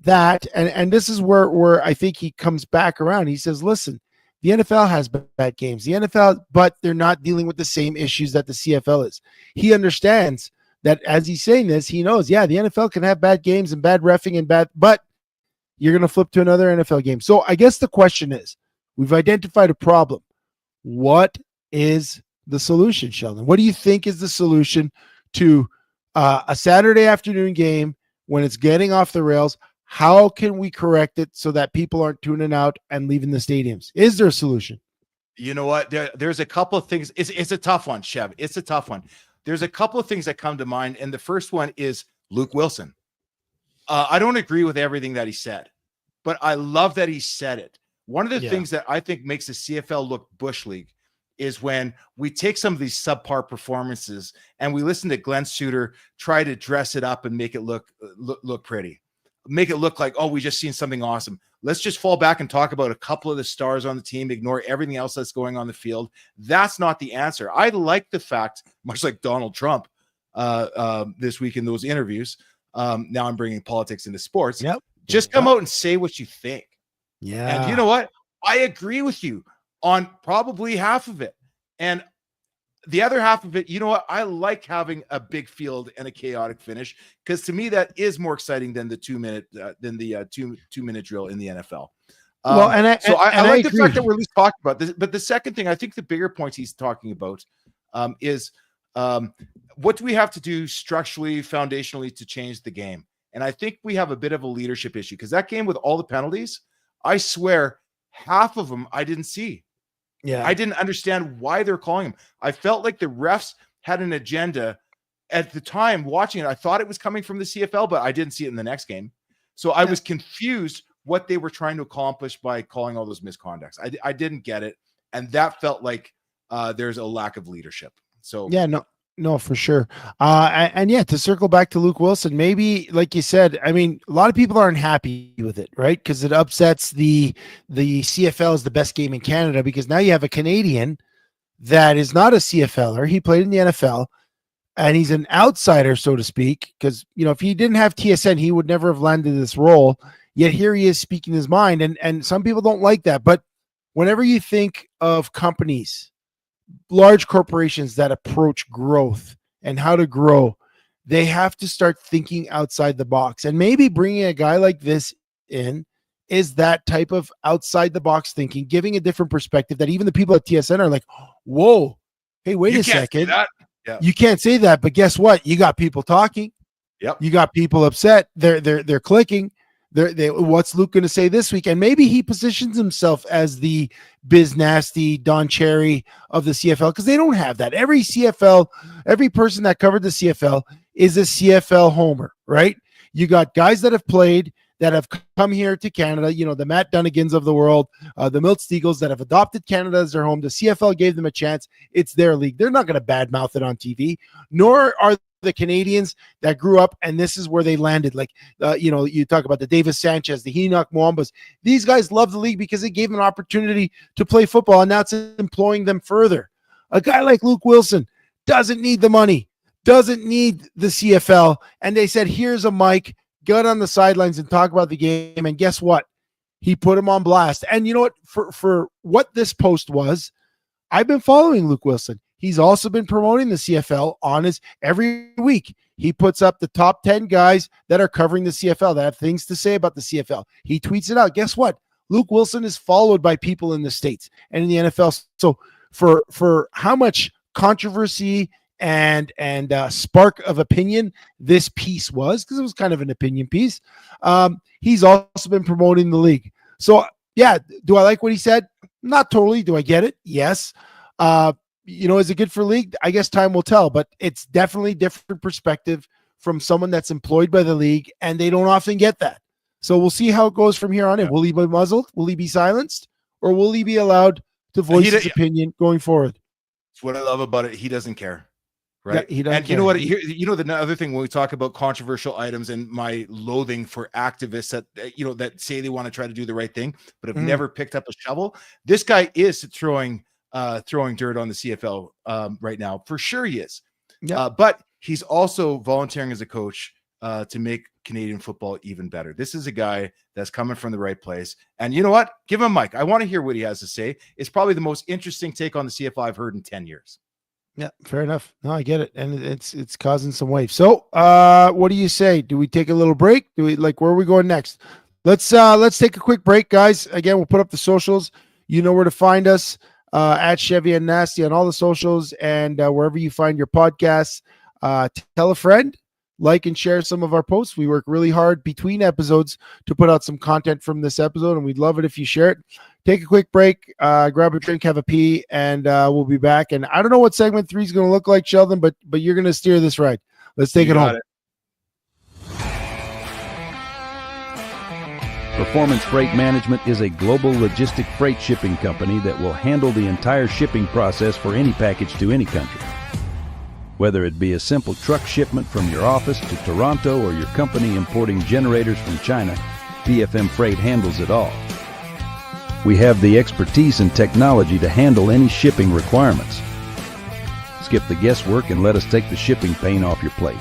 that, and this is where I think he comes back around. He says, listen, the NFL has bad games. The NFL, but they're not dealing with the same issues that the CFL is. He understands that as he's saying this, he knows, yeah, the NFL can have bad games and bad reffing and but you're going to flip to another NFL game. So I guess the question is, we've identified a problem. What is the solution, Sheldon? What do you think is the solution to a Saturday afternoon game when it's getting off the rails? How can we correct it so that people aren't tuning out and leaving the stadiums? Is there a solution? You know what? There's a couple of things. It's a tough one, Chev. It's a tough one. There's a couple of things that come to mind, and the first one is Luke Wilson. I don't agree with everything that he said, but I love that he said it. One of the things that I think makes the CFL look Bush League is when we take some of these subpar performances and we listen to Glenn Suter try to dress it up and make it look pretty. Make it look like, oh, we just seen something awesome. Let's just fall back and talk about a couple of the stars on the team, ignore everything else that's going on the field. That's not the answer. I like the fact, much like Donald Trump this week in those interviews, now I'm bringing politics into sports. Yep. Just come out and say what you think. Yeah. And you know what? I agree with you on probably half of it. And the other half of it, you know what? I like having a big field and a chaotic finish, because to me that is more exciting than the 2 minute two minute drill in the NFL. Well, and I like the agree. fact that we're at least talking about this. But the second thing, I think the bigger points he's talking about is what do we have to do structurally, foundationally to change the game? And I think we have a bit of a leadership issue, because that game with all the penalties, I swear half of them I didn't see. Yeah, I didn't understand why they're calling him. I felt like the refs had an agenda at the time watching it. I thought it was coming from the CFL, but I didn't see it in the next game. So I was confused what they were trying to accomplish by calling all those misconducts. I didn't get it. And that felt like there's a lack of leadership. So yeah, no, for sure. And yeah, to circle back to Luke Wilson, maybe like you said, I mean, a lot of people aren't happy with it, right? Because it upsets the CFL is the best game in Canada, because now you have a Canadian that is not a CFLer. He played in the NFL and he's an outsider, so to speak, because, you know, if he didn't have TSN, he would never have landed this role. Yet here he is speaking his mind. And some people don't like that. But whenever you think of companies, large corporations that approach growth and how to grow, they have to start thinking outside the box. And maybe bringing a guy like this in is that type of outside the box thinking, giving a different perspective that even the people at TSN are like, whoa, hey, wait a second. Yeah. You can't say that, but guess what? You got people talking. Yep. You got people upset. They're clicking. What's Luke going to say this week? And maybe he positions himself as the Biz Nasty Don Cherry of the CFL, because they don't have that. Every person that covered the CFL is a CFL homer, right? You got guys that have played that have come here to Canada, the Matt Dunnigans of the world, the Milt Steagles that have adopted Canada as their home. The CFL gave them a chance. It's their league. They're not going to badmouth it on TV, nor are the Canadians that grew up and this is where they landed. Like, you talk about the Davis Sanchez, the Enoch Mwambas. These guys love the league because it gave them an opportunity to play football, and now it's employing them further. A guy like Luke Wilson doesn't need the money, doesn't need the CFL. And they said, here's a mic, get on the sidelines and talk about the game. And guess what? He put him on blast. And you know what? For what this post was, I've been following Luke Wilson. He's also been promoting the CFL on his every week. He puts up the top 10 guys that are covering the CFL that have things to say about the CFL. He tweets it out. Guess what? Luke Wilson is followed by people in the States and in the NFL. So for how much controversy and spark of opinion this piece was, because it was kind of an opinion piece, he's also been promoting the league. So yeah, do I like what he said? Not totally. Do I get it? Yes. Is it good for league? I guess time will tell, but it's definitely different perspective from someone that's employed by the league, and they don't often get that. So we'll see how it goes from here on in. Will he be muzzled? Will he be silenced? Or will he be allowed to voice his opinion going forward? It's what I love about it. He doesn't care. Right. Yeah, he doesn't care. You know what? The other thing when we talk about controversial items and my loathing for activists that say they want to try to do the right thing, but have never picked up a shovel. This guy is throwing dirt on the CFL right now. For sure he is. Yeah. But he's also volunteering as a coach to make Canadian football even better. This is a guy that's coming from the right place. And you know what? Give him a mic. I want to hear what he has to say. It's probably the most interesting take on the CFL I've heard in 10 years. Yeah, fair enough. No, I get it. And it's causing some waves. So what do you say? Do we take a little break? Where are we going next? Let's take a quick break, guys. Again, we'll put up the socials. You know where to find us. At Chevy and Nasty on all the socials and wherever you find your podcasts. Tell a friend, like and share some of our posts. We work really hard between episodes to put out some content from this episode, and we'd love it if you share it. Take a quick break, grab a drink, have a pee, and we'll be back. And I don't know what segment 3 is going to look like, Sheldon, but you're going to steer this right. Let's take it home. Performance Freight Management is a global logistic freight shipping company that will handle the entire shipping process for any package to any country. Whether it be a simple truck shipment from your office to Toronto or your company importing generators from China, PFM Freight handles it all. We have the expertise and technology to handle any shipping requirements. Skip the guesswork and let us take the shipping pain off your plate.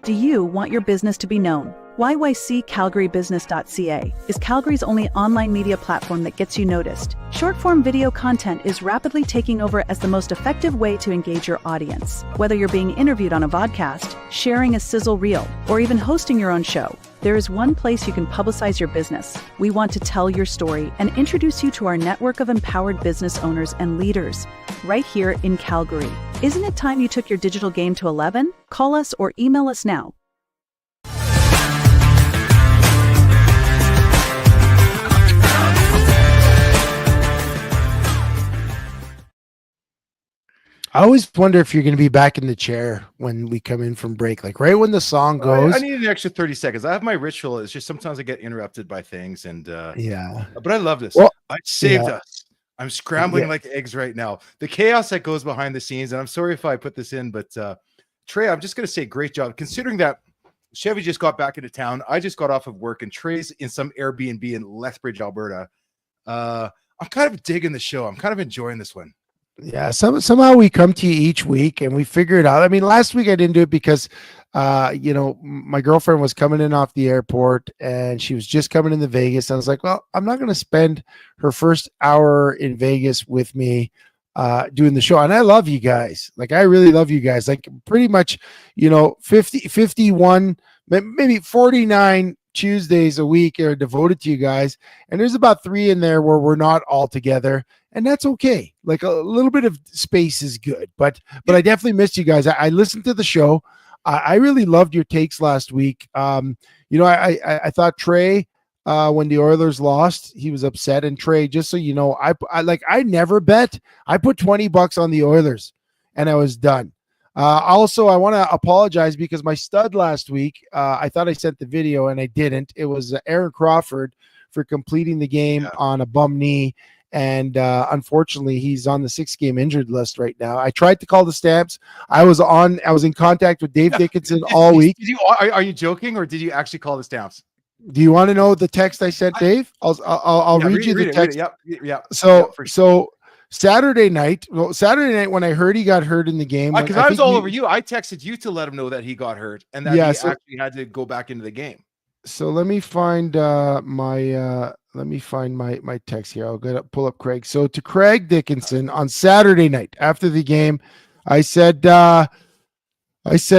Do you want your business to be known? YYCCalgaryBusiness.ca is Calgary's only online media platform that gets you noticed. Short-form video content is rapidly taking over as the most effective way to engage your audience. Whether you're being interviewed on a vodcast, sharing a sizzle reel, or even hosting your own show, there is one place you can publicize your business. We want to tell your story and introduce you to our network of empowered business owners and leaders right here in Calgary. Isn't it time you took your digital game to 11? Call us or email us now. I always wonder if you're going to be back in the chair when we come in from break, like right when the song goes. I need an extra 30 seconds. I have my ritual. It's just sometimes I get interrupted by things, and yeah. But I love this. Well, I saved us. I'm scrambling like eggs right now. The chaos that goes behind the scenes, and I'm sorry if I put this in, but Trey, I'm just going to say great job. Considering that Chevy just got back into town, I just got off of work, and Trey's in some Airbnb in Lethbridge, Alberta. I'm kind of digging the show. I'm kind of enjoying this one. Yeah, somehow we come to you each week and we figure it out. I mean, last week I didn't do it because, my girlfriend was coming in off the airport and she was just coming into Vegas. I was like, well, I'm not going to spend her first hour in Vegas with me doing the show. And I love you guys. Like, I really love you guys. Like, pretty much, 51, maybe 49 Tuesdays a week are devoted to you guys. And there's about 3 in there where we're not all together. And that's okay. Like, a little bit of space is good. But I definitely missed you guys. I listened to the show. I really loved your takes last week. I thought Trey, when the Oilers lost, he was upset. And Trey, just so you know, I never bet. I put $20 on the Oilers, and I was done. Also, I want to apologize because my stud last week, I thought I sent the video and I didn't. It was Aaron Crawford for completing the game on a bum knee. And unfortunately, he's on the 6-game injured list right now. I tried to call the Stamps. I was in contact with Dave Dickinson all week. Are you joking, or did you actually call the Stamps? Do you want to know the text I sent Dave? I'll read you the text. Yep. So Saturday night when I heard he got hurt in the game, because I was all over you. I texted you to let him know that he got hurt and that he actually had to go back into the game. So let me find my text here. I'll pull up Craig. So to Craig Dickinson on Saturday night after the game, I said,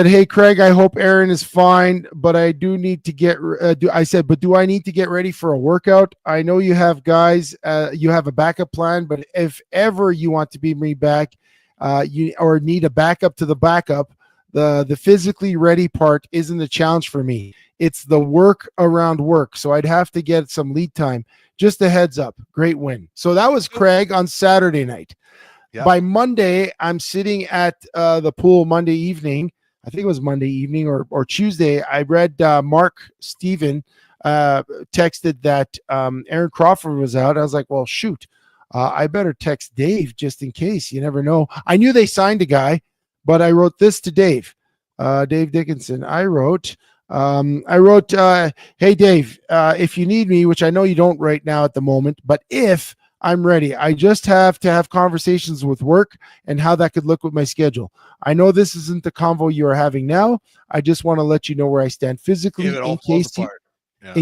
hey, Craig, I hope Aaron is fine, but I do need to get, do I need to get ready for a workout? I know you have guys, you have a backup plan, but if ever you want to be me back, or need a backup to the backup, the physically ready part isn't a challenge for me. It's the work around work. So I'd have to get some lead time. Just a heads up. Great win. So that was Craig on Saturday night. Yep. By Monday, I'm sitting at the pool Monday evening. I think it was Monday evening or Tuesday. I read Mark Steven texted that Aaron Crawford was out. I was like, well, shoot. I better text Dave just in case. You never know. I knew they signed a guy, but I wrote this to Dave. Dave Dickinson. I wrote, hey, Dave, if you need me, which I know you don't right now at the moment, but if I'm ready, I just have to have conversations with work and how that could look with my schedule. I know this isn't the convo you are having now. I just want to let you know where I stand physically in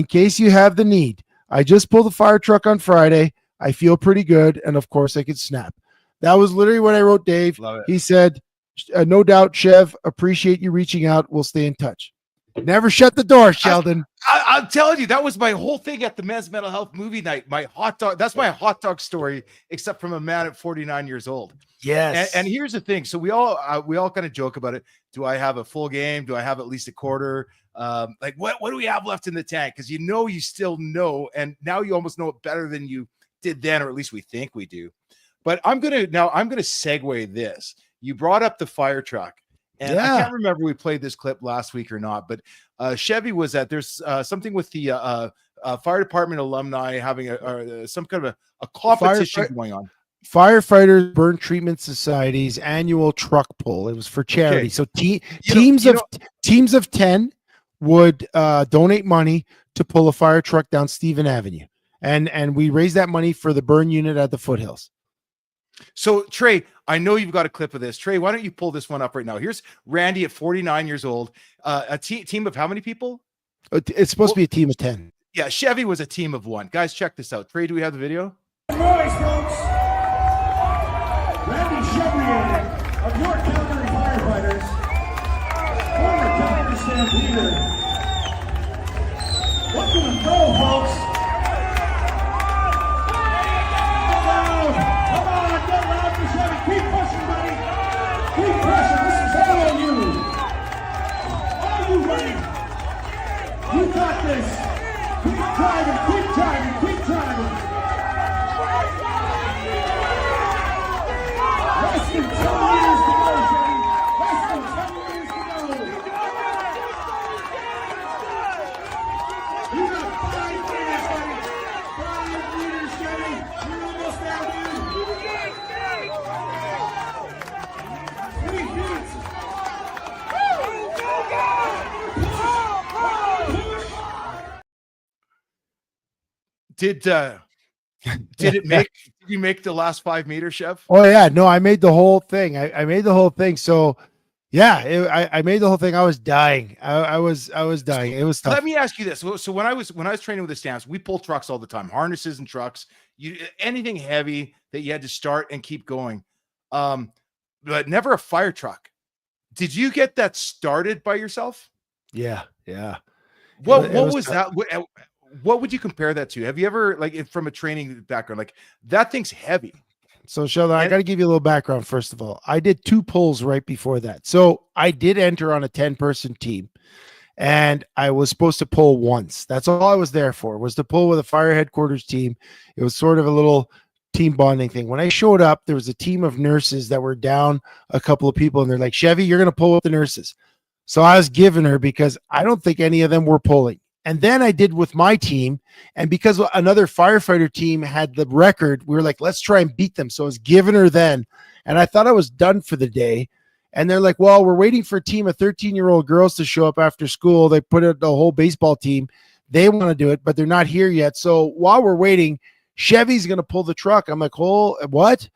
case you have the need. I just pulled the fire truck on Friday. I feel pretty good. And of course I could snap. That was literally what I wrote Dave. He said, no doubt, Chev, appreciate you reaching out. We'll stay in touch. Never shut the door, Sheldon. I'm telling you, that was my whole thing at the men's mental health movie night. My hot dog. That's my hot dog story, except from a man at 49 years old. Yes. And here's the thing. So we all kind of joke about it. Do I have a full game? Do I have at least a quarter? Like what do we have left in the tank? Because you still know, and now you almost know it better than you did then, or at least we think we do. But I'm gonna segue this. You brought up the fire truck. And I can't remember we played this clip last week or not, but Chevy was at, there's something with the fire department alumni having some kind of a competition going on. Firefighters Burn Treatment Society's annual truck pull. It was for charity. Okay. So teams of 10 would donate money to pull a fire truck down Stephen Avenue. And we raised that money for the burn unit at the foothills. So Trey, I know you've got a clip of this. Trey, why don't you pull this one up right now? Here's Randy at 49 years old. A team of how many people? It's supposed to be a team of 10. Yeah, Chevy was a team of 1. Guys, check this out. Trey, do we have the video? Noise, folks. Randy Chevy of York Calgary Firefighters, former Calgary Stampeder. What can we go, folks? Keep pushing, buddy. Keep pushing. This is all on you. Are you ready? You got this. Keep driving. Keep driving. Keep driving. Less than 10 years to go, Jenny. Less than 10 years to go. You got 5 minutes, buddy. 5 meters, Jenny. You're almost there, dude. Did you make the last 5 meters, Chev? Oh yeah, no, I made the whole thing. I made the whole thing. So yeah, I made the whole thing. I was dying. I was dying. It was tough. Let me ask you this. So when I was training with the Stamps, we pull trucks all the time, harnesses and trucks. Anything heavy that you had to start and keep going. but never a fire truck. Did you get that started by yourself? Yeah. Yeah. What It was that? What would you compare that to? Have you ever, like, from a training background, like that thing's heavy? So Sheldon, I got to give you a little background. First of all, I did 2 pulls right before that. So I did enter on a 10-person team, and I was supposed to pull once. That's all I was there for, was to pull with a fire headquarters team. It was sort of a little team bonding thing. When I showed up, there was a team of nurses that were down a couple of people, and they're like, Chevy, you're going to pull with the nurses. So I was giving her because I don't think any of them were pulling. And then I did with my team. And because another firefighter team had the record, we were like, let's try and beat them. So I was giving her then. And I thought I was done for the day. And they're like, well, we're waiting for a team of 13-year-old girls to show up after school. They put out the whole baseball team. They want to do it, but they're not here yet. So while we're waiting, Chevy's going to pull the truck. I'm like, oh, what?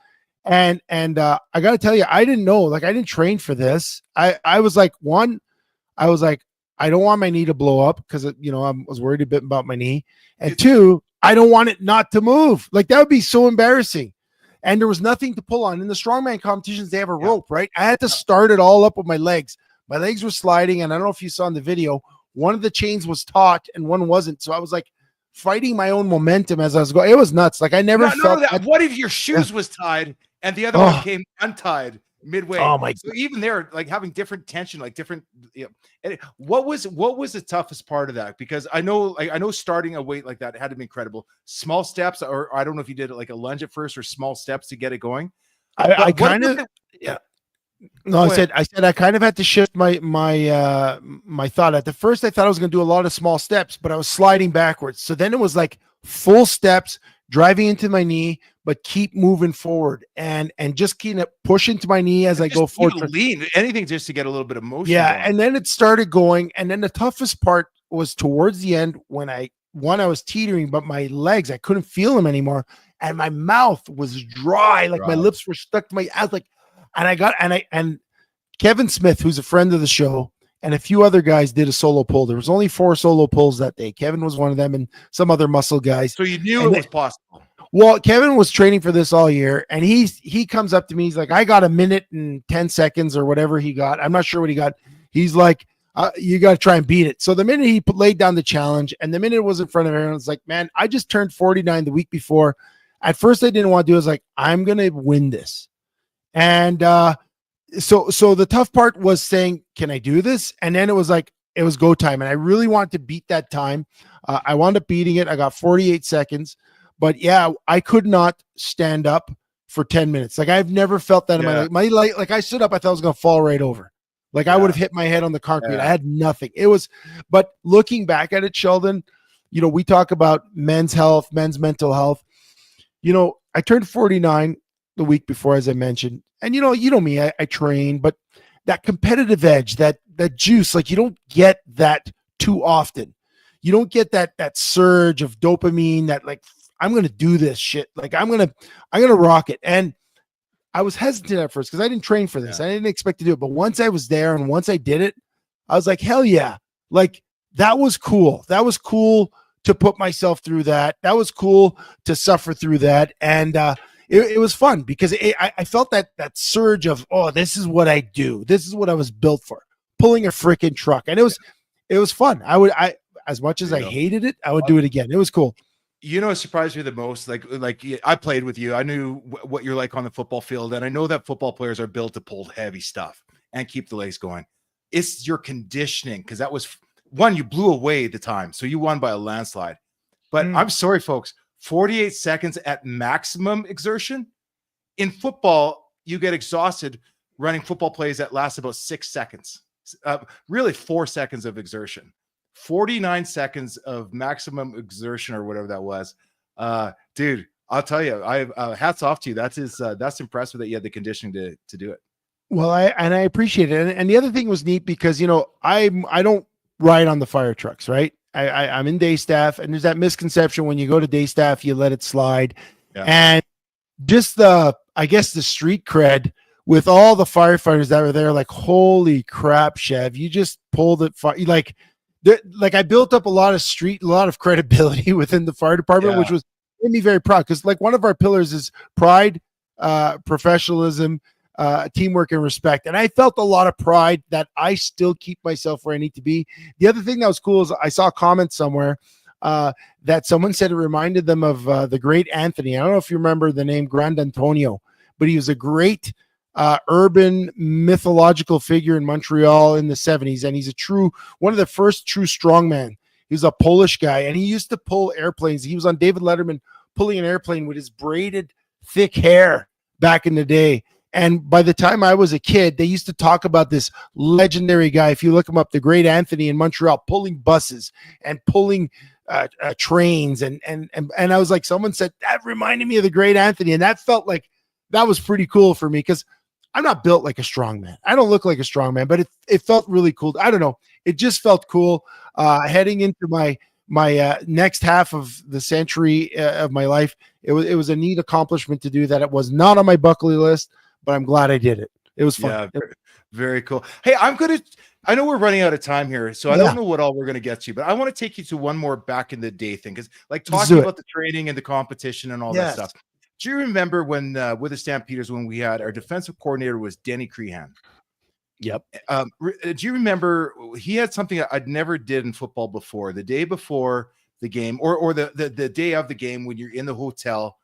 And I got to tell you, I didn't know, like, I didn't train for this. I was like, I don't want my knee to blow up because, I was worried a bit about my knee. And 2, I don't want it not to move. Like, that would be so embarrassing. And there was nothing to pull on. In the strongman competitions, they have a rope, right? I had to start it all up with my legs. My legs were sliding. And I don't know if you saw in the video, one of the chains was taut and one wasn't. So I was like fighting my own momentum as I was going. It was nuts. Like, I never felt that. What if your shoes was tied and the other one came untied midway? Oh my! So even they're like having different tension, like different. And what was the toughest part of that? Because I know starting a weight like that had to be incredible. Small steps, or I don't know if you did it like a lunge at first or small steps to get it going. I kind of yeah. No, I said I kind of had to shift my thought. At the first, I thought I was going to do a lot of small steps, but I was sliding backwards. So then it was like full steps, driving into my knee, but keep moving forward and just keep pushing to my knee as I go forward. Lean anything just to get a little bit of motion. Yeah, going. and then it started going, and then the toughest part was towards the end when I was teetering, but my legs, I couldn't feel them anymore, and my mouth was dry, like my lips were stuck to my. I was like. And Kevin Smith, who's a friend of the show, and a few other guys did a solo pull. There was only 4 solo pulls that day. Kevin was one of them, and some other muscle guys. So you knew it was possible. Well, Kevin was training for this all year, and he comes up to me. He's like, I got 1 minute and 10 seconds or whatever he got. I'm not sure what he got. He's like, you got to try and beat it. So the minute he laid down the challenge, and the minute it was in front of everyone, it's like, man, I just turned 49 the week before. At first, I didn't want to do it. I was like, I'm going to win this. And so the tough part was saying, can I do this? And then it was like, it was go time. And I really wanted to beat that time. I wound up beating it. I got 48 seconds. But yeah, I could not stand up for 10 minutes. Like, I've never felt that in my life. Like, I stood up, I thought I was going to fall right over. Like, I would have hit my head on the concrete. I had nothing. It was, but looking back at it, Sheldon, we talk about men's health, men's mental health. I turned 49 the week before, as I mentioned, and you know me, I train, but that competitive edge, that juice, like, you don't get that too often. You don't get that surge of dopamine that, like, I'm going to do this shit. Like, I'm going to rock it. And I was hesitant at first because I didn't train for this. I didn't expect to do it. But once I was there and once I did it, I was like, hell yeah. Like, that was cool. That was cool to put myself through that. That was cool to suffer through that. And, it was fun because I felt that surge of, oh, this is what I do. This is what I was built for, pulling a freaking truck. And it was fun. I as much as I hated it, I would do it again. It was cool. It surprised me the most. Like I played with you. I knew what you're like on the football field. And I know that football players are built to pull heavy stuff and keep the legs going. It's your conditioning. Cause that was one, you blew away the time. So you won by a landslide, but I'm sorry, folks. 48 seconds at maximum exertion. In football, you get exhausted running football plays that last about 6 seconds. Really 4 seconds of exertion. 49 seconds of maximum exertion or whatever that was. Dude, I'll tell you, I hats off to you. That's impressive that you had the conditioning to do it. Well, I appreciate it. And the other thing was neat because, I don't ride on the fire trucks, right? I'm in day staff, and there's that misconception when you go to day staff, you let it slide. Yeah. And just the street cred with all the firefighters that were there, like, holy crap, Chev, you just pulled it. Like I built up a lot of credibility within the fire department, which made me very proud. Cause like one of our pillars is pride, professionalism, teamwork, and respect. And I felt a lot of pride that I still keep myself where I need to be. The other thing that was cool is I saw a comment somewhere that someone said it reminded them of the great Anthony. I don't know if you remember the name Grand Antonio, but he was a great urban mythological figure in Montreal in the 70s. And he's one of the first true strongmen. He was a Polish guy, and he used to pull airplanes. He was on David Letterman pulling an airplane with his braided thick hair back in the day. And by the time I was a kid, they used to talk about this legendary guy. If you look him up, the great Anthony in Montreal, pulling buses and pulling trains. And I was like, someone said, that reminded me of the great Anthony. And that felt like that was pretty cool for me, because I'm not built like a strong man. I don't look like a strong man, but it felt really cool. I don't know. It just felt cool heading into my next half of the century of my life. It was a neat accomplishment to do that. It was not on my bucket list, but I'm glad I did it. It was fun. Yeah, very cool. Hey, I know we're running out of time here, so I don't know what all we're going to get to, but I want to take you to one more back in the day thing, because like talking about the training and the competition and all that stuff. Do you remember when with the Stampeders, when we had our defensive coordinator was Denny Crehan? Yep. Do you remember he had something I'd never did in football before? The day before the game, or the day of the game, when you're in the hotel,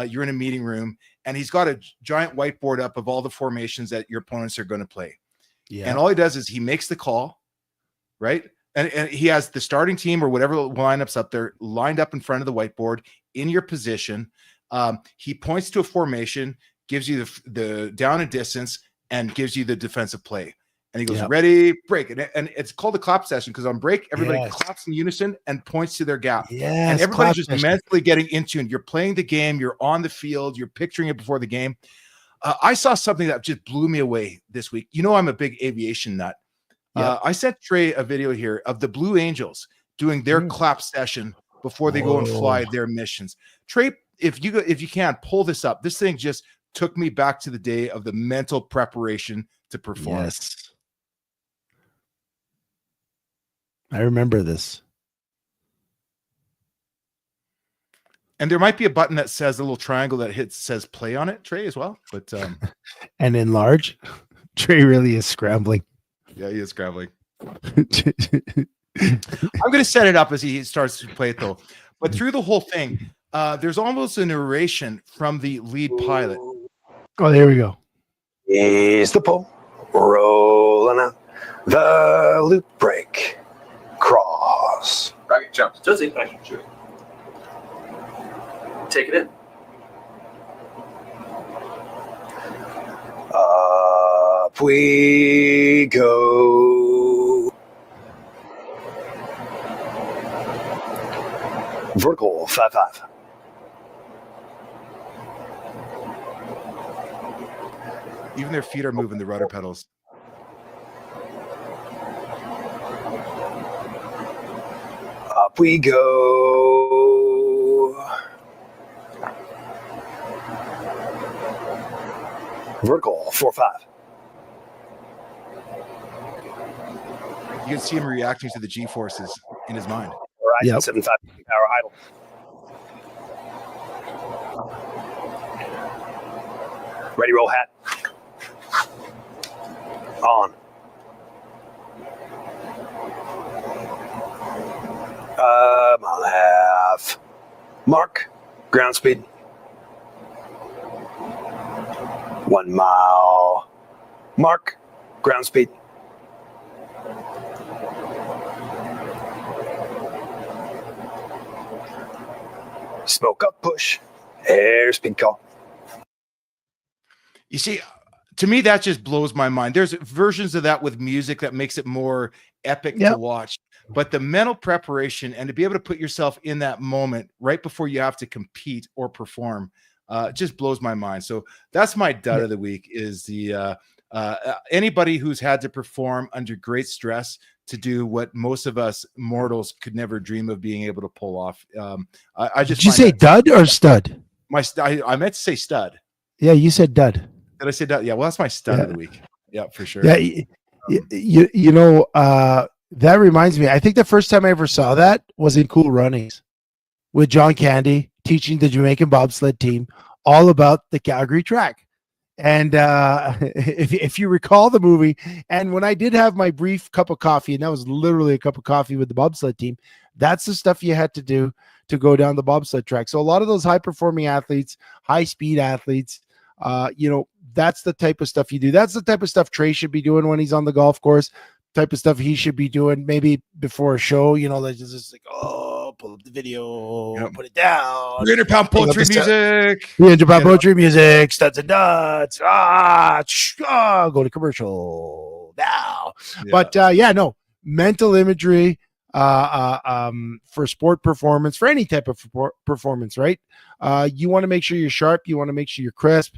you're in a meeting room, and he's got a giant whiteboard up of all the formations that your opponents are going to play. Yeah. And all he does is he makes the call, right? And he has the starting team or whatever lineups up there lined up in front of the whiteboard in your position. He points to a formation, gives you the down and distance, and gives you the defensive play. And he goes, ready, break. And it's called the clap session, because on break, everybody claps in unison and points to their gap. And everybody's just mentally getting in tune. You're playing the game. You're on the field. You're picturing it before the game. I saw something that just blew me away this week. You know, I'm a big aviation nut. I sent Trey a video here of the Blue Angels doing their clap session before they go and fly their missions. Trey, if you can pull this up, this thing just took me back to the day of the mental preparation to perform. Yes. I remember this. And there might be a button that says a little triangle that says play on it, Trey, as well. But and in large, Trey really is scrambling. Yeah, he is scrambling. I'm going to set it up as he starts to play it, though. But through the whole thing, there's almost a narration from the lead pilot. Oh, there we go. He's the pole, rolling out the loop break, cross. Rocket jumps. Tootsie. Shoot. Take it in. Up we go. Vertical 5-5. Even their feet are moving the rudder pedals. Up we go. Vertical 4-5. You can see him reacting to the G-forces in his mind. All right, 7.5 power idle. Ready, roll hat. On. Mile and a half. Mark. Ground speed. 1 mile. Mark. Ground speed. Smoke up, push. Airspeed call. You see, to me, that just blows my mind. There's versions of that with music that makes it more epic to watch. But the mental preparation and to be able to put yourself in that moment right before you have to compete or perform just blows my mind. So that's my dud of the week is the anybody who's had to perform under great stress to do what most of us mortals could never dream of being able to pull off. I just Did you say dud or stud? I meant to say stud. Yeah, you said dud. Did I say that? Yeah, well, that's my stud of the week. Yeah, for sure. Yeah, you know, that reminds me. I think the first time I ever saw that was in Cool Runnings with John Candy teaching the Jamaican bobsled team all about the Calgary track. And if you recall the movie, and when I did have my brief cup of coffee, and that was literally a cup of coffee with the bobsled team, that's the stuff you had to do to go down the bobsled track. So a lot of those high performing athletes, high speed athletes, that's the type of stuff you do. That's the type of stuff Trey should be doing when he's on the golf course. Type of stuff he should be doing maybe before a show. Like just like, pull up the video, put it down. 300-pound poultry music. 300-pound poultry music. Studs and nuts. Go to commercial now. Yeah. But no, mental imagery for sport performance, for any type of performance, right? You want to make sure you're sharp. You want to make sure you're crisp.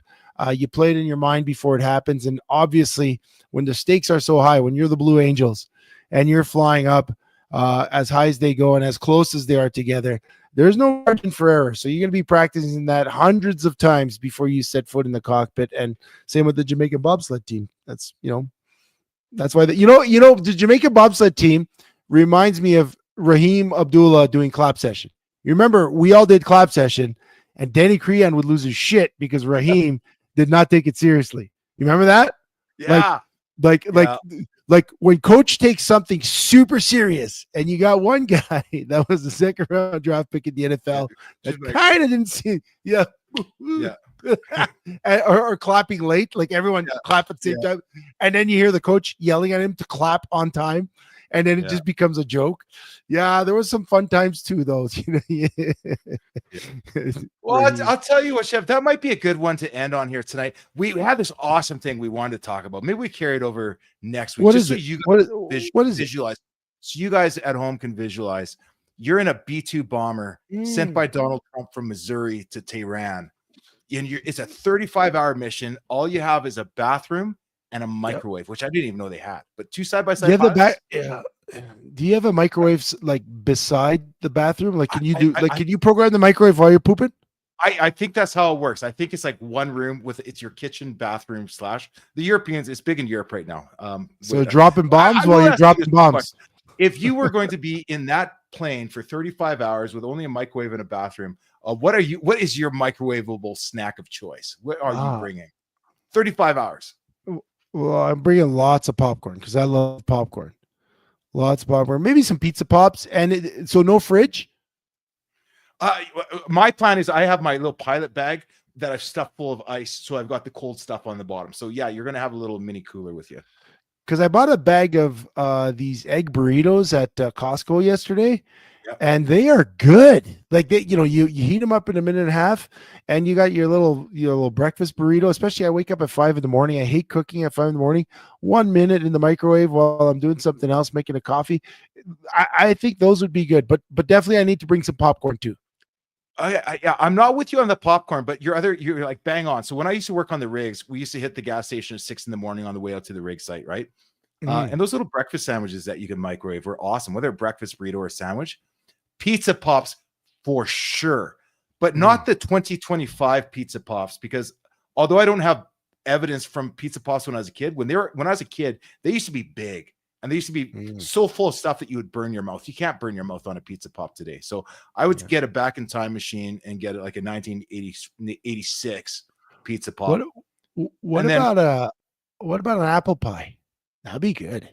You play it in your mind before it happens. And obviously, when the stakes are so high, when you're the Blue Angels and you're flying up as high as they go and as close as they are together, there's no margin for error. So you're going to be practicing that hundreds of times before you set foot in the cockpit. And same with the Jamaican bobsled team. That's why the Jamaican bobsled team reminds me of Raheem Abdullah doing clap session. You remember we all did clap session, and Danny Crean would lose his shit because Raheem did not take it seriously. You remember that? Yeah. Like when coach takes something super serious, and you got one guy that was the second round draft pick in the NFL that kind of didn't see, or clapping late, like everyone clap at the same time, and then you hear the coach yelling at him to clap on time, and then it just becomes a joke. Yeah, there was some fun times too, though. Well, I'll tell you what, Chef, that might be a good one to end on here tonight. We had this awesome thing we wanted to talk about. Maybe we carry it over next week. What is it? What is visualize? So you guys at home can visualize. You're in a B-2 bomber sent by Donald Trump from Missouri to Tehran. And it's a 35-hour mission. All you have is a bathroom and a microwave, which I didn't even know they had. But two side-by-side. Do you have a microwave like beside the bathroom? Like, can you program the microwave while you're pooping? I think that's how it works. I think it's like one room it's your kitchen, bathroom / the Europeans. It's big in Europe right now. So dropping bombs while you're dropping bombs. If you were going to be in that plane for 35 hours with only a microwave and a bathroom, what is your microwavable snack of choice? What are you bringing? 35 hours. Well, I'm bringing lots of popcorn because I love popcorn. Lots of popcorn. Maybe some pizza pops. And so no fridge? My plan is I have my little pilot bag that I've stuffed full of ice. So I've got the cold stuff on the bottom. So yeah, you're going to have a little mini cooler with you. Because I bought a bag of these egg burritos at Costco yesterday. Yep. And they are good. Like you heat them up in a minute and a half, and you got your little breakfast burrito. Especially, I wake up at 5 a.m. I hate cooking at 5 a.m. 1 minute in the microwave while I'm doing something else, making a coffee. I think those would be good. But definitely, I need to bring some popcorn too. I'm not with you on the popcorn, but you're like bang on. So when I used to work on the rigs, we used to hit the gas station at 6 a.m. on the way out to the rig site, right? And those little breakfast sandwiches that you can microwave were awesome, whether a breakfast burrito or a sandwich. Pizza pops for sure, but not the 2025 pizza pops, because although I don't have evidence from pizza pops when I was a kid, when I was a kid, they used to be big and they used to be so full of stuff that you would burn your mouth. You can't burn your mouth on a pizza pop today. So I would get a back in time machine and get it like a 1986 pizza pop. What about an apple pie? That'd be good,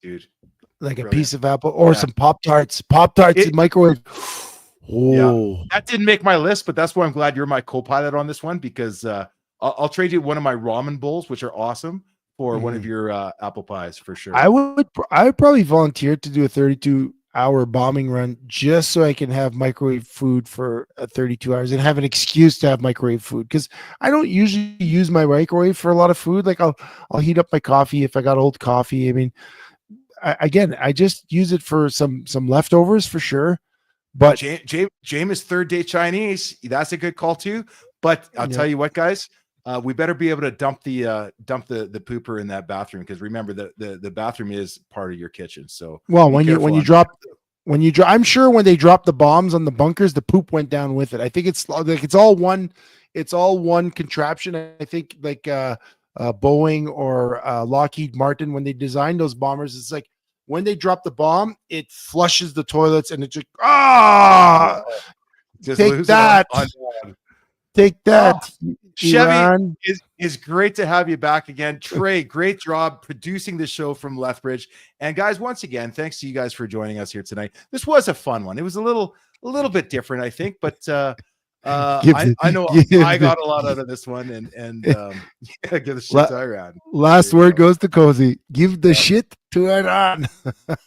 dude. Like a piece of apple or some Pop-Tarts. Pop-Tarts in microwave. Oh, that didn't make my list, but that's why I'm glad you're my co-pilot on this one, because I'll trade you one of my ramen bowls, which are awesome, for one of your apple pies for sure. I would probably volunteer to do a 32-hour bombing run just so I can have microwave food for 32 hours and have an excuse to have microwave food, because I don't usually use my microwave for a lot of food. Like I'll heat up my coffee if I got old coffee. I mean, I just use it for some leftovers for sure. But James is third day Chinese. That's a good call too. But I'll tell you what, guys, we better be able to dump the pooper in that bathroom, because remember the bathroom is part of your kitchen. So when you drop, I'm sure when they dropped the bombs on the bunkers, the poop went down with it. I think it's all one contraption. I think like Boeing or Lockheed Martin, when they designed those bombers, it's like when they drop the bomb, it flushes the toilets and it just just take that. Take that, Chevy, Iran. is great to have you back again. Trey, great job producing the show from Lethbridge. And guys, once again, thanks to you guys for joining us here tonight. This was a fun one. It was a little bit different, I think, but I know I got a lot out of this one, and yeah, give the shit to Iran. Last word goes to Cozy. Give the shit to Iran.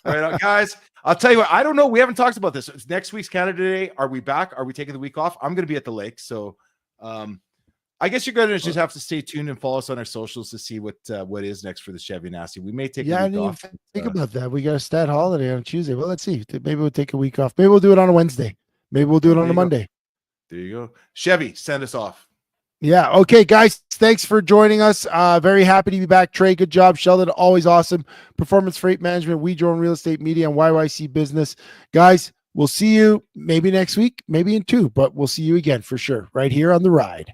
Right on, guys. I'll tell you what, I don't know. We haven't talked about this. It's next week's Canada Day. Are we back? Are we taking the week off? I'm going to be at the lake. So I guess you're going to just have to stay tuned and follow us on our socials to see what is next for the Chevy Nasty. We may take a week off. Think about that. We got a stat holiday on Tuesday. Well, let's see. Maybe we'll take a week off. Maybe we'll do it on a Wednesday. Maybe we'll do it on a Monday. There you go. Chevy, send us off. Yeah. Okay, guys. Thanks for joining us. Very happy to be back. Trey, good job. Sheldon, always awesome. Performance Freight Management, We Drone Real Estate Media, and YYC Business. Guys, we'll see you maybe next week, maybe in 2, but we'll see you again for sure right here on The Ride.